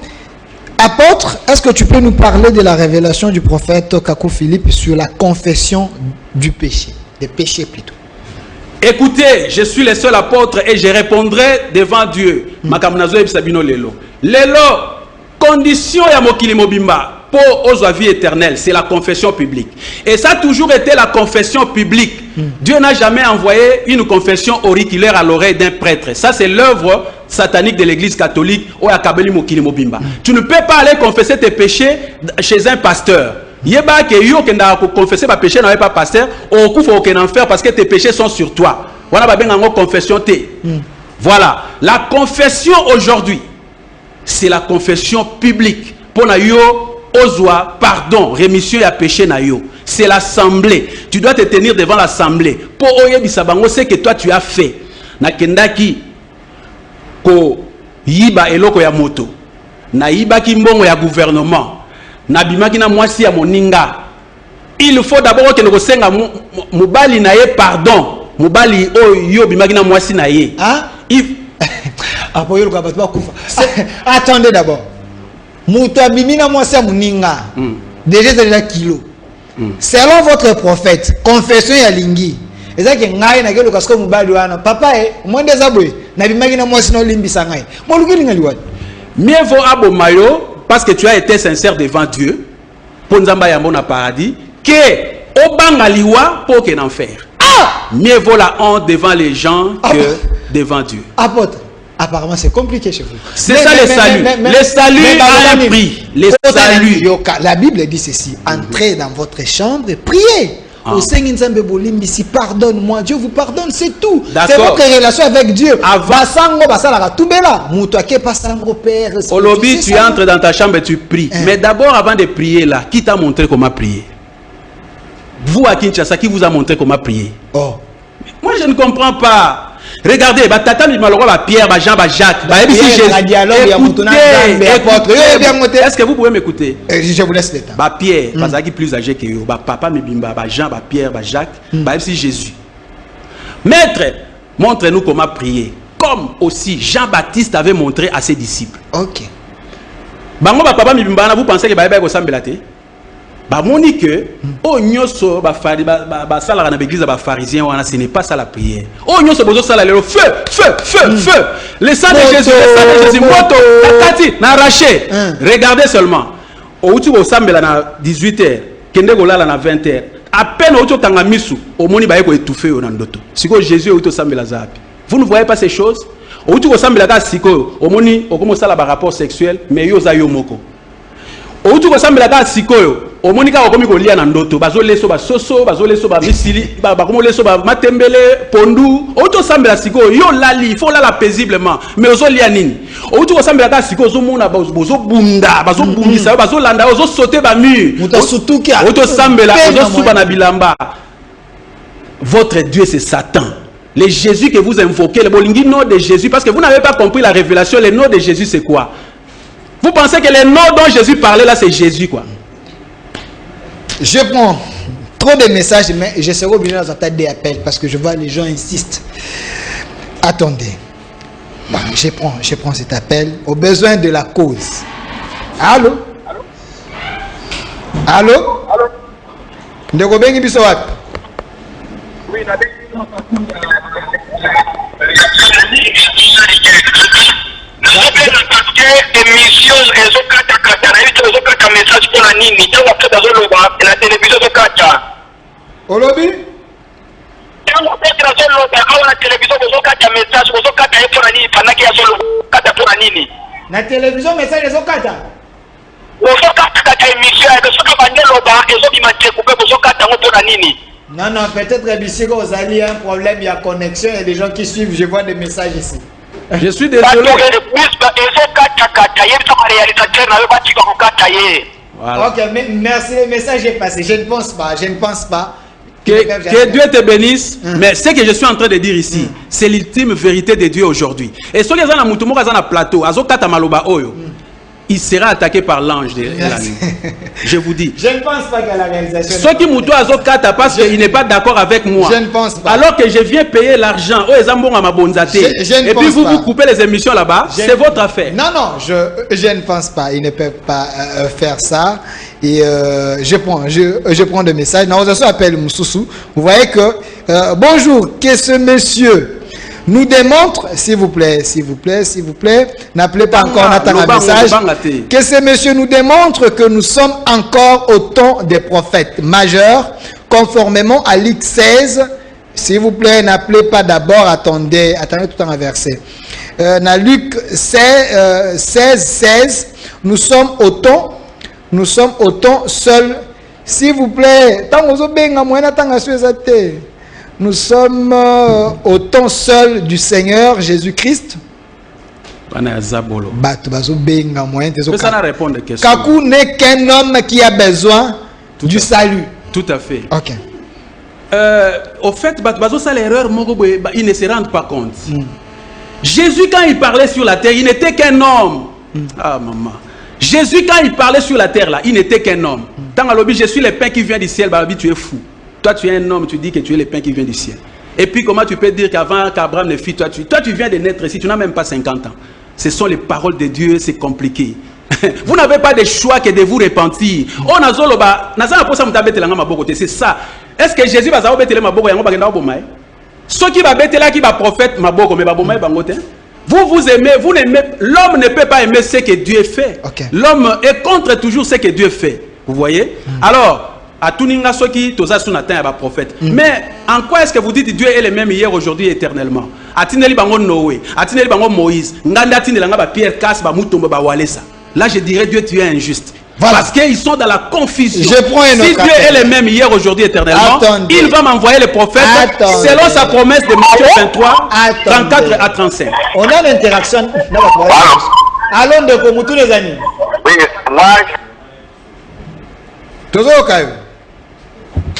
Apôtre, est-ce que tu peux nous parler de la révélation du prophète Kakou Philippe sur la confession du péché, des péchés plutôt? Écoutez, je suis le seul apôtre et je répondrai devant Dieu. Makamnazo ebisabino lelo. Lelo, condition ya mokili mobimba pour aux vie éternelle, c'est la confession publique. Et ça a toujours été la confession publique. Dieu n'a jamais envoyé une confession auriculaire à l'oreille d'un prêtre. Ça, c'est l'œuvre satanique de l'église catholique ou à Kabeli mokili mobimba. Tu ne peux pas aller confesser tes péchés chez un pasteur. Yeba que yo kenda ko confesser ba péché n'avait pas pasteur au coup faut aucun enfer parce que tes péchés sont sur toi. Voilà ba ben en confession té. Voilà, la confession aujourd'hui c'est la confession publique pour na yo ozwa pardon, rémission ya péché na yo. C'est l'assemblée. Tu dois te tenir devant l'assemblée pour oyebisa bango c'est que toi tu as fait. Na kendaki ko yiba eloko ya moto. Na yiba ki mbongo ya gouvernement. Nabimaki na mwasi ya moninga. Il faut d'abord que nous senga mubali na ye pardon. Mubali o yo bimaki na mwasi na ye. Attendez d'abord. Muto abimi na mwasi ya moninga. Déjà c'est déjà kilo. Selon votre prophète, confession ya lingi. Ezaki ngai na kelo kasko mubali wana. Papa mwende zabwe. Nabimaki na mwasi no limbisa ngai. Moluki lingali wani. Mieux vaut abo mayo. Parce que tu as été sincère devant Dieu, pour Nzamba Yamona paradis, que Obanga liwa pour qu'un enfer. Mieux vaut la honte devant les gens que devant Dieu. Apôtre, Apparemment, c'est compliqué chez vous. C'est ça le salut. Le salut a un prix. Le salut. La Bible dit ceci. Entrez dans votre chambre et priez. Au Seigneur Nzambe Bolimbisi, pardonne-moi. Dieu vous pardonne, c'est tout. C'est votre relation avec Dieu. Olobi, tu entres dans ta chambre et tu pries. Mais d'abord, avant de prier là, qui t'a montré comment prier? Vous à Kinshasa, qui vous a montré comment prier? Oh. Moi, je ne comprends pas. Regardez, Pierre, Jean, Jacques. Est-ce que vous pouvez m'écouter? Je vous laisse le temps. Pierre, qui plus âgé que vous, papa, Jean, Pierre, Jacques, Jésus. Maître, montre-nous comment prier. Comme aussi Jean-Baptiste avait montré à ses disciples. Ok. Vous pensez que Monique, oh nyoso basala na l'église ba pharisien wana, ce n'est pas ça la prière. Oh nyoso bozo sala le feu feu. Le sang de Jésus, moto takati na arraché. Regardez seulement. Outi bo sambela na 18h, kende ko lala na 20h. À peine outi tanga misu, omoni ba ko étouffer na ndoto. Siko Jésus outi sambela zapi. Vous ne voyez pas ces choses? Outi ko sambela ka siko, omoni okomo sala ba rapport sexuel, mais yo za yo moko. Outi ko sambela ka siko au monika okomi kolia na ndoto bazoleso basoso bazoleso ba misili bakomoleso ba matembele pondu auto sambela siko yo lali faut la paisiblement mais ozolia nini auto sambela ka siko ozomona bazobunda bazobumbisa bazolanda ozosote ba mur auto sambela ozosuba na bilamba. Votre Dieu c'est Satan. Le Jésus que vous invoquez, le bolingi nom de Jésus, parce que vous n'avez pas compris la révélation. Le nom de Jésus c'est quoi? Vous pensez que le nom dont Jésus parlait là c'est Jésus quoi? Je prends trop de messages, mais je serai obligé d'attendre des appels parce que je vois les gens insistent. Attendez. Bon, je prends cet appel au besoin de la cause. Allô? Allô? Ndeko bengi biso wapi? Oui, na émission message pour la nini la télévision de Kacha. Olobi? La télévision message pour la nini pendant qu'il y a pour la nini. La télévision message de Kata. Non, non, peut-être ici vous avez un problème, il y a connexion, il y a des gens qui suivent, je vois des messages ici. Je suis désolé. Voilà. Ok, mais merci, le message est passé. Je ne pense pas. Que Dieu te bénisse. Mais ce que je suis en train de dire ici, c'est l'ultime vérité de Dieu aujourd'hui. Et si vous êtes dans un plateau, il sera attaqué par l'ange de la nuit. Je vous dis. Je ne pense pas qu'à la réalisation. Ceux qui m'ont parce qu'il n'est pas d'accord avec moi. Je ne pense pas. Alors que je viens payer l'argent. Et puis vous coupez les émissions là-bas. C'est votre affaire. Non, non, je ne pense pas. Ils ne peuvent pas faire ça. Et je prends des messages. Nous appelle Moussoussou. Vous voyez que bonjour, que ce monsieur nous démontre, s'il vous plaît, n'appelez pas encore Nathan un message, que ce monsieur nous démontre que nous sommes encore au temps des prophètes majeurs, conformément à Luc 16, s'il vous plaît, n'appelez pas d'abord, attendez tout un verset. Dans Luc 16, nous sommes au temps seul, s'il vous plaît, nous sommes au temps seul du Seigneur Jésus-Christ. Kakou n'est qu'un homme qui a besoin du salut. Tout à fait. Ok. Au fait, ils ne se rendent pas compte. Jésus, quand il parlait sur la terre, il n'était qu'un homme. Ah, maman. Jésus, quand il parlait sur la terre, là, il n'était qu'un homme. Tant à l'objet, je suis le pain qui vient du ciel, tu es fou. Toi, tu es un homme, tu dis que tu es le pain qui vient du ciel. Et puis, comment tu peux dire qu'avant qu'Abraham ne fît, toi, tu viens de naître ici, tu n'as même pas 50 ans. Ce sont les paroles de Dieu, c'est compliqué. Vous n'avez pas de choix que de vous repentir. C'est ça. Est-ce que Jésus va vous aimez, vous n'aimez, l'homme ne peut pas aimer ce que Dieu fait. Okay. L'homme est contre toujours ce que Dieu fait. Vous voyez? Alors, à Tuninga Soki, Toza Sunatan et prophète. Mais en quoi est-ce que vous dites Dieu est le même hier, aujourd'hui et éternellement? Atineli Bango Noé, Atineli Bango Moïse, Nganda Tinelanga ba Pierre Kass, ba Mutomba ba Walesa. Là, je dirais Dieu, tu es injuste. Voilà. Parce qu'ils sont dans la confusion. Si Dieu est le même hier, aujourd'hui, éternellement, il va m'envoyer les prophètes selon sa promesse de Matthieu 23, 34 à 35. On a l'interaction. Allons de Komutu les amis. Oui, moi.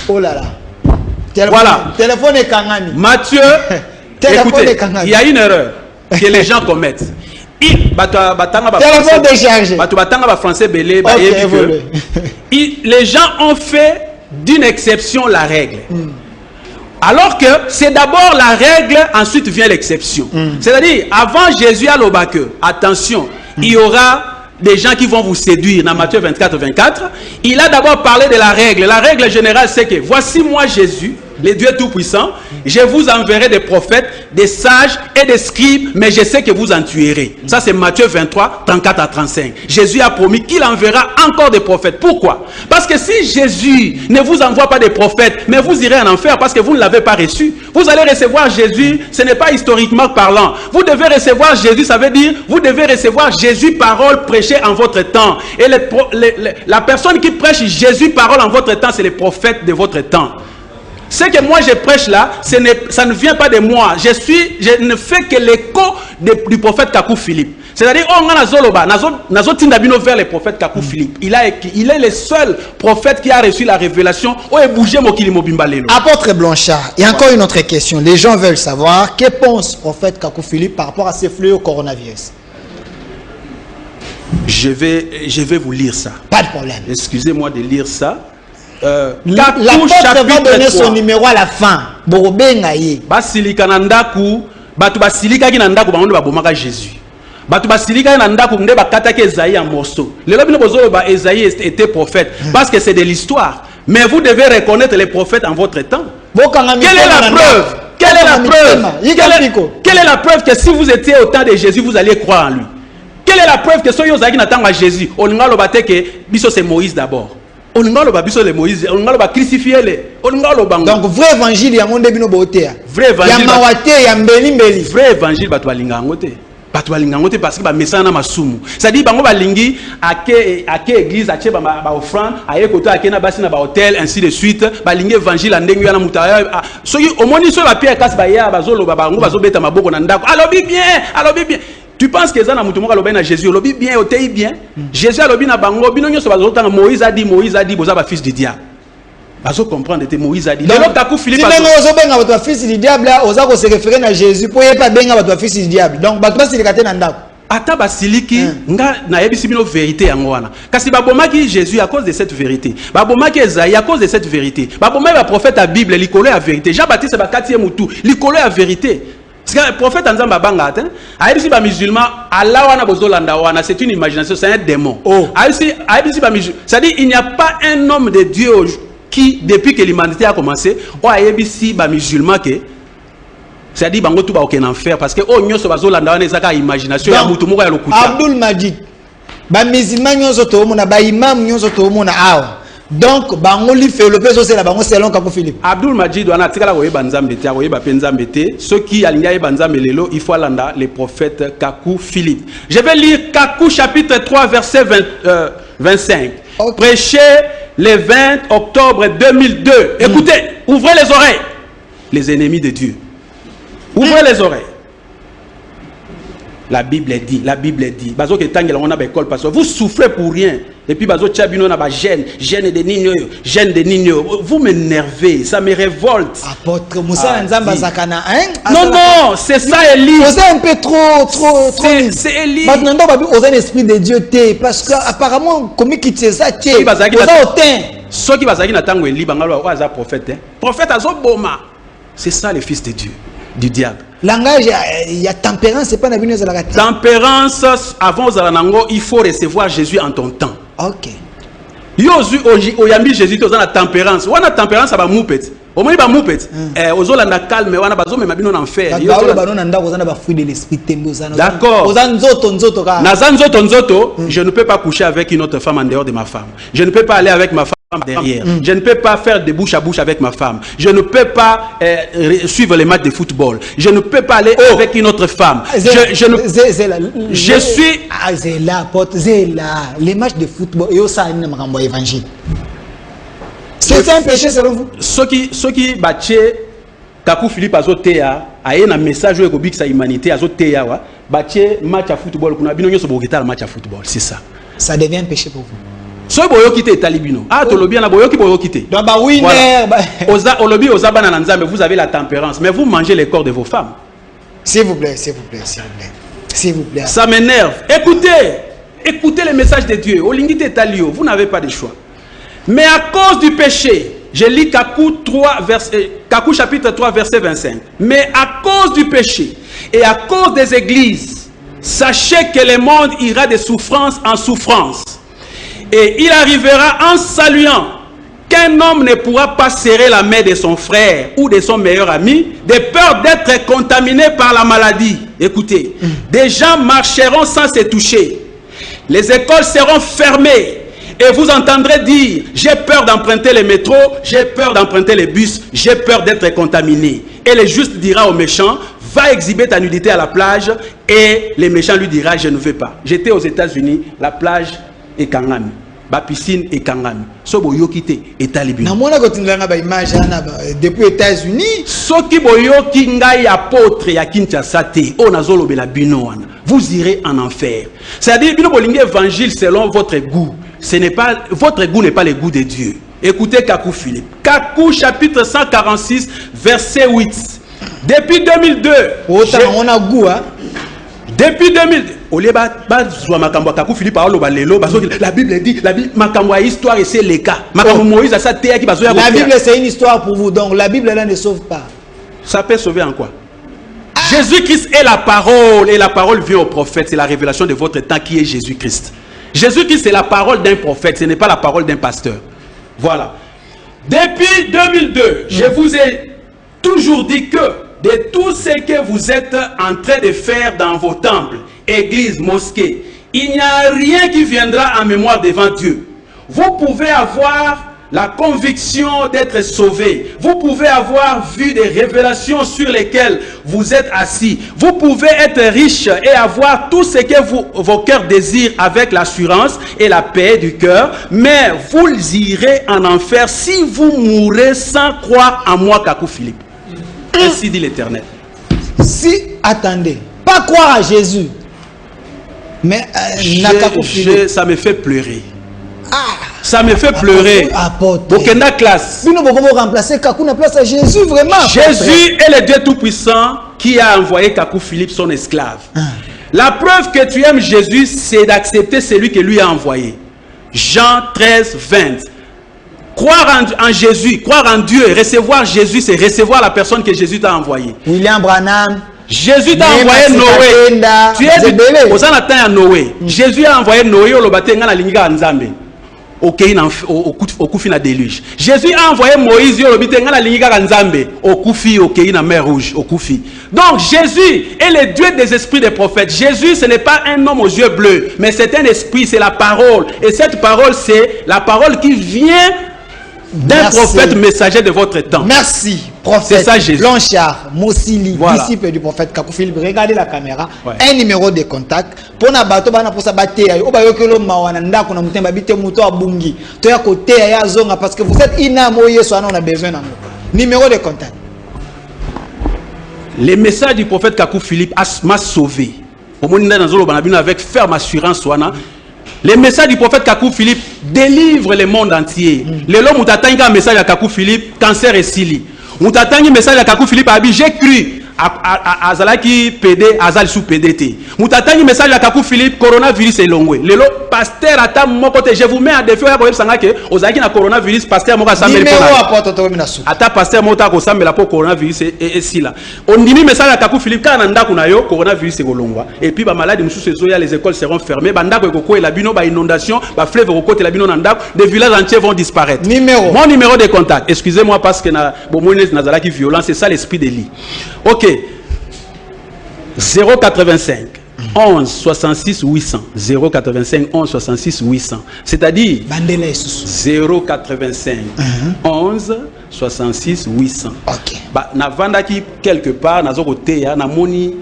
Oh là là. Voilà. Téléphone est Kangani. Matthieu, écoutez, il y a une erreur que les gens commettent. Téléphone déchargé. Les gens ont fait d'une exception la règle. Alors que c'est d'abord la règle, ensuite vient l'exception. C'est-à-dire, avant Jésus à l'Obake, attention, il y aura des gens qui vont vous séduire dans Matthieu 24-24. Il a d'abord parlé de la règle. La règle générale, c'est que voici moi Jésus, le Dieu Tout-Puissant, je vous enverrai des prophètes, des sages et des scribes, mais je sais que vous en tuerez. Ça, c'est Matthieu 23, 34 à 35. Jésus a promis qu'il enverra encore des prophètes. Pourquoi? Parce que si Jésus ne vous envoie pas des prophètes, mais vous irez en enfer parce que vous ne l'avez pas reçu, vous allez recevoir Jésus, ce n'est pas historiquement parlant. Vous devez recevoir Jésus, ça veut dire, vous devez recevoir Jésus parole prêchée en votre temps. Et la personne qui prêche Jésus parole en votre temps, c'est les prophètes de votre temps. Ce que moi je prêche là, ça ne vient pas de moi. Je ne fais que l'écho du prophète Kakou Philippe. C'est-à-dire, on a Nazotindabino vers le prophète Kakou Philippe. Il est le seul prophète qui a reçu la révélation. Apôtre Blanchard, il y a encore une autre question. Les gens veulent savoir, que pense le prophète Kakou Philippe par rapport à ces fléaux coronavirus? Je vais vous lire ça. Pas de problème. Excusez-moi de lire ça. L'apôtre va donner son numéro à la fin. Basilika nandaku, batu basilika ki nandaku bango ba bomaka Jésus. Batu basilika nandaku nde bakata ke Esaïe en morceaux. Le lobino bozolo ba Esaïe était prophète parce que c'est de l'histoire. Mais vous devez reconnaître les prophètes en votre temps. Quelle est la preuve? Quelle est la preuve? Quelle est la preuve que si vous étiez au temps de Jésus, vous alliez croire en lui? Quelle est la preuve que soyez aux n'attendent à Jésus? On nga lobate que biso c'est Moïse d'abord. On nga loba biso les Moïse, on nga loba crucifier les. On nga loba. Donc vrai évangile ya monde bino botea. Vrai évangile. Ya mawate ya mbeli mbeli. Vrai évangile batu balinga ngote. Batu balinga ngote parce que ba messana na masumu. C'est-à-dire bango balingi ake église ache ba offrande, aye koto ake na basi na ba hôtel ainsi de suite, balingi évangile andengu ya na mutaya. Soki omoni so ba Pierre Kass ba ya bazolo ba bango bazobeta maboko na ndako. Alobi bien. Tu penses que ça na mutu moka na Jésus lobi bien otei bien. Jésus lobi na bango bino nyoso bazotanga Moïse a dit boza ba fils du diable. Bazo comprendre que Moïse a dit. Donc Kakou Philippe a dit. Si benga ba fils du diable oza ko se référer na Jésus pour pas benga ba fils du diable. Donc ba si likate na ndako. Ata basiliki nga na yebisi bino vérité yango wana. Kasi babomaki Jésus à cause de cette vérité. Babomaki Esaïe à cause de cette vérité. Babomaki ba prophète à Bible likolo ya vérité. Jean-Baptiste ba 4e mutu likolo ya vérité. Parce que le prophète Anzamba Banga, les musulmans, c'est une imagination, c'est un démon. C'est-à-dire qu'il n'y a pas un homme de Dieu qui, depuis que l'humanité a commencé, a musulman que c'est-à-dire bango tout ba aucun enfer parce que oh nyoso bazolanda wana ezaka imagination ya mutu moko ya lokuta. Abdul Majid ba musulman nyoso to mona ba imam nyoso to mona awa. Donc bango li fait le peso c'est la bango selon Kakou Philippe. Abdul Majid wana tikala ko yeba nzambe te ko yeba penzambe te ceux qui alinga yeba nzambe lelo il faut landa les prophètes Kakou Philippe. Je vais lire Kakou chapitre 3 verset 25. Okay. Prêché le 20 octobre 2002. Écoutez, ouvrez les oreilles. Les ennemis de Dieu. Ouvrez les oreilles. La Bible dit. Bazo ke tangela on a école parce que vous souffrez pour rien. Et puis bazo tchabino na ba gêne de nino. Vous m'énervez, ça me révolte. Apôtre Moussa Nzamba Zakana hein? Non, c'est ça Élie. Vous êtes un peu trop. C'est Élie. Maintenant vous avez l'esprit de Dieu té parce que apparemment comme qui c'est ça té. Vous avez autant. Ceux qui bazaki na tango Élie bangalo wa prophète hein. Prophète azoboma. C'est ça le fils de Dieu, du diable. Langage, il y a tempérance, c'est pas la vie de la tempérance, avant Zalanango, il faut recevoir Jésus en ton temps. Ok. Yozu oyambi Jésus dans la tempérance. On a tempérance à ba moupet. Au moins ba moupet. Ozolanda calme, on a bazo mais mabino en fer. D'accord. Je ne peux pas coucher avec une autre femme en dehors de ma femme. Je ne peux pas aller avec ma femme derrière. Je ne peux pas faire de bouche à bouche avec ma femme. Je ne peux pas suivre les matchs de football. Je ne peux pas aller avec une autre femme. Je suis... Les matchs de football, évangile. C'est un péché selon vous? Ceux qui battent Kakou Philippe Azotea, a un message au Bix à humanité, Azotea, battent match à football. Match à football, c'est ça. Ça devient un péché pour vous. So boyo kité talibino. Ah to lobi na boyo ki boyo kité. Donc ba winner. Oza olobi oza bana na nzambe, vous avez la tempérance, mais vous mangez les corps de vos femmes. S'il vous plaît, s'il vous plaît, s'il vous plaît. S'il vous plaît. Ça m'énerve. Écoutez le message de Dieu. Olingité talio, vous n'avez pas de choix. Mais à cause du péché, je lis Kakou chapitre 3 verset 25. Mais à cause du péché et à cause des églises, sachez que le monde ira de souffrance en souffrance. Et il arrivera en saluant qu'un homme ne pourra pas serrer la main de son frère ou de son meilleur ami de peur d'être contaminé par la maladie. Écoutez, des gens marcheront sans se toucher. Les écoles seront fermées et vous entendrez dire « J'ai peur d'emprunter les métros, j'ai peur d'emprunter les bus, j'ai peur d'être contaminé. » Et le juste dira au méchant « Va exhiber ta nudité à la plage. » Et le méchant lui dira « Je ne veux pas. » J'étais aux États-Unis, la plage et Kangami, ba piscine et Kangami. So boyokite et talibino. Na mona kotinga ba image na depuis États-Unis. So ki boyoki ngai apôtre ya Kinshasa te, o nazolo bela bino wana. Vous irez en enfer. C'est-à-dire bino bolingi évangile selon votre goût. Ce n'est pas votre goût n'est pas le goût de Dieu. Écoutez Kakou Philippe. Kakou chapitre 146 verset 8. Depuis 2002, on a goût hein. Depuis 2002, la Bible dit, la Bible, histoire et c'est les cas. La Bible c'est une histoire pour vous, donc la Bible là ne sauve pas. Ça peut sauver en quoi? Jésus-Christ est la parole et la parole vient au prophète. C'est la révélation de votre temps qui est Jésus-Christ. Jésus-Christ c'est la parole d'un prophète, ce n'est pas la parole d'un pasteur. Voilà. Depuis 2002, je vous ai toujours dit que de tout ce que vous êtes en train de faire dans vos temples, églises, mosquées, il n'y a rien qui viendra en mémoire devant Dieu. Vous pouvez avoir la conviction d'être sauvé. Vous pouvez avoir vu des révélations sur lesquelles vous êtes assis. Vous pouvez être riche et avoir tout ce que vos cœurs désirent avec l'assurance et la paix du cœur. Mais vous irez en enfer si vous mourrez sans croire en moi, Kakou Philippe. Ainsi dit l'Éternel. Si, attendez, pas croire à Jésus, mais ça me fait pleurer. Ah, ça me fait pleurer. Aucune classe. Nous pouvons remplacer Kakou na place à Jésus, vraiment. Jésus est le Dieu Tout-Puissant qui a envoyé Kakou Philippe, son esclave. La preuve que tu aimes Jésus, c'est d'accepter celui que lui a envoyé. Jean 13, 20. Croire en Jésus, croire en Dieu, recevoir Jésus, c'est recevoir la personne que Jésus t'a envoyé. William Branham. Jésus t'a envoyé Noé. Tu es aux anatins à Noé. Jésus a envoyé Noé au lobatenga na linga nzambe. Au Koufi na déluge. Jésus a envoyé Moïse au lobatenga na linga nzambe. Au Koufi, au Kei na mer rouge, au Koufi. Donc Jésus est le Dieu des esprits des prophètes. Jésus, ce n'est pas un homme aux yeux bleus, mais c'est un esprit, c'est la parole. Et cette parole, c'est la parole qui vient d'un prophète messager de votre temps. Merci, prophète. C'est ça Jésus. Blanchard, Mossili, voilà. Disciple du prophète Kakou Philippe. Regardez la caméra. Ouais. Un numéro de contact. Pour na bato bana pour sa bateya. Oba yokelo mawana ndako na mutemba bite muto abungi. Toya côté ya zonga parce que vous êtes inamo yeso on a besoin d'amo. Numéro de contact. Les messages du prophète Kakou Philippe m'a sauvé. Au monde dans banabino avec ferme assurance wana. Les messages du prophète Kakou Philippe délivrent le monde entier. Le long où un message à Kakou Philippe, cancer et sili. Où un message à Kakou Philippe, j'ai cru à Zalaki PD, Azal sous PDT. Où un message à Kakou Philippe, coronavirus est longwe. Le long pasteur à mon côté, je vous mets à défi à Sangake, aux Zaki na coronavirus, pasteur Moka Samel. Ata pasteur Mota ko Samel pour coronavirus et si là. On dit message à Kakou Philippe, quand on a kunayo, coronavirus est longwa. Et puis, maladie, les écoles seront fermées. Banda ko et la bino, inondation, fleuve au côté la bino nanda, des villages entiers vont disparaître. Mon numéro de contact, excusez-moi parce que na Nazalaki violence, c'est ça l'esprit de lit. Ok. 085 11 66 800 085 11 66 800, c'est-à-dire 085 11 66 800. Na vandaki quelque part na zokote ya na moni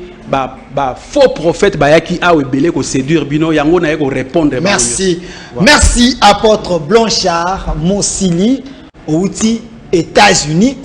faux prophète bayaki a ebele ko séduire bino yango na ko répondre. Merci. Merci apôtre Blanchard Monsili outi États-Unis.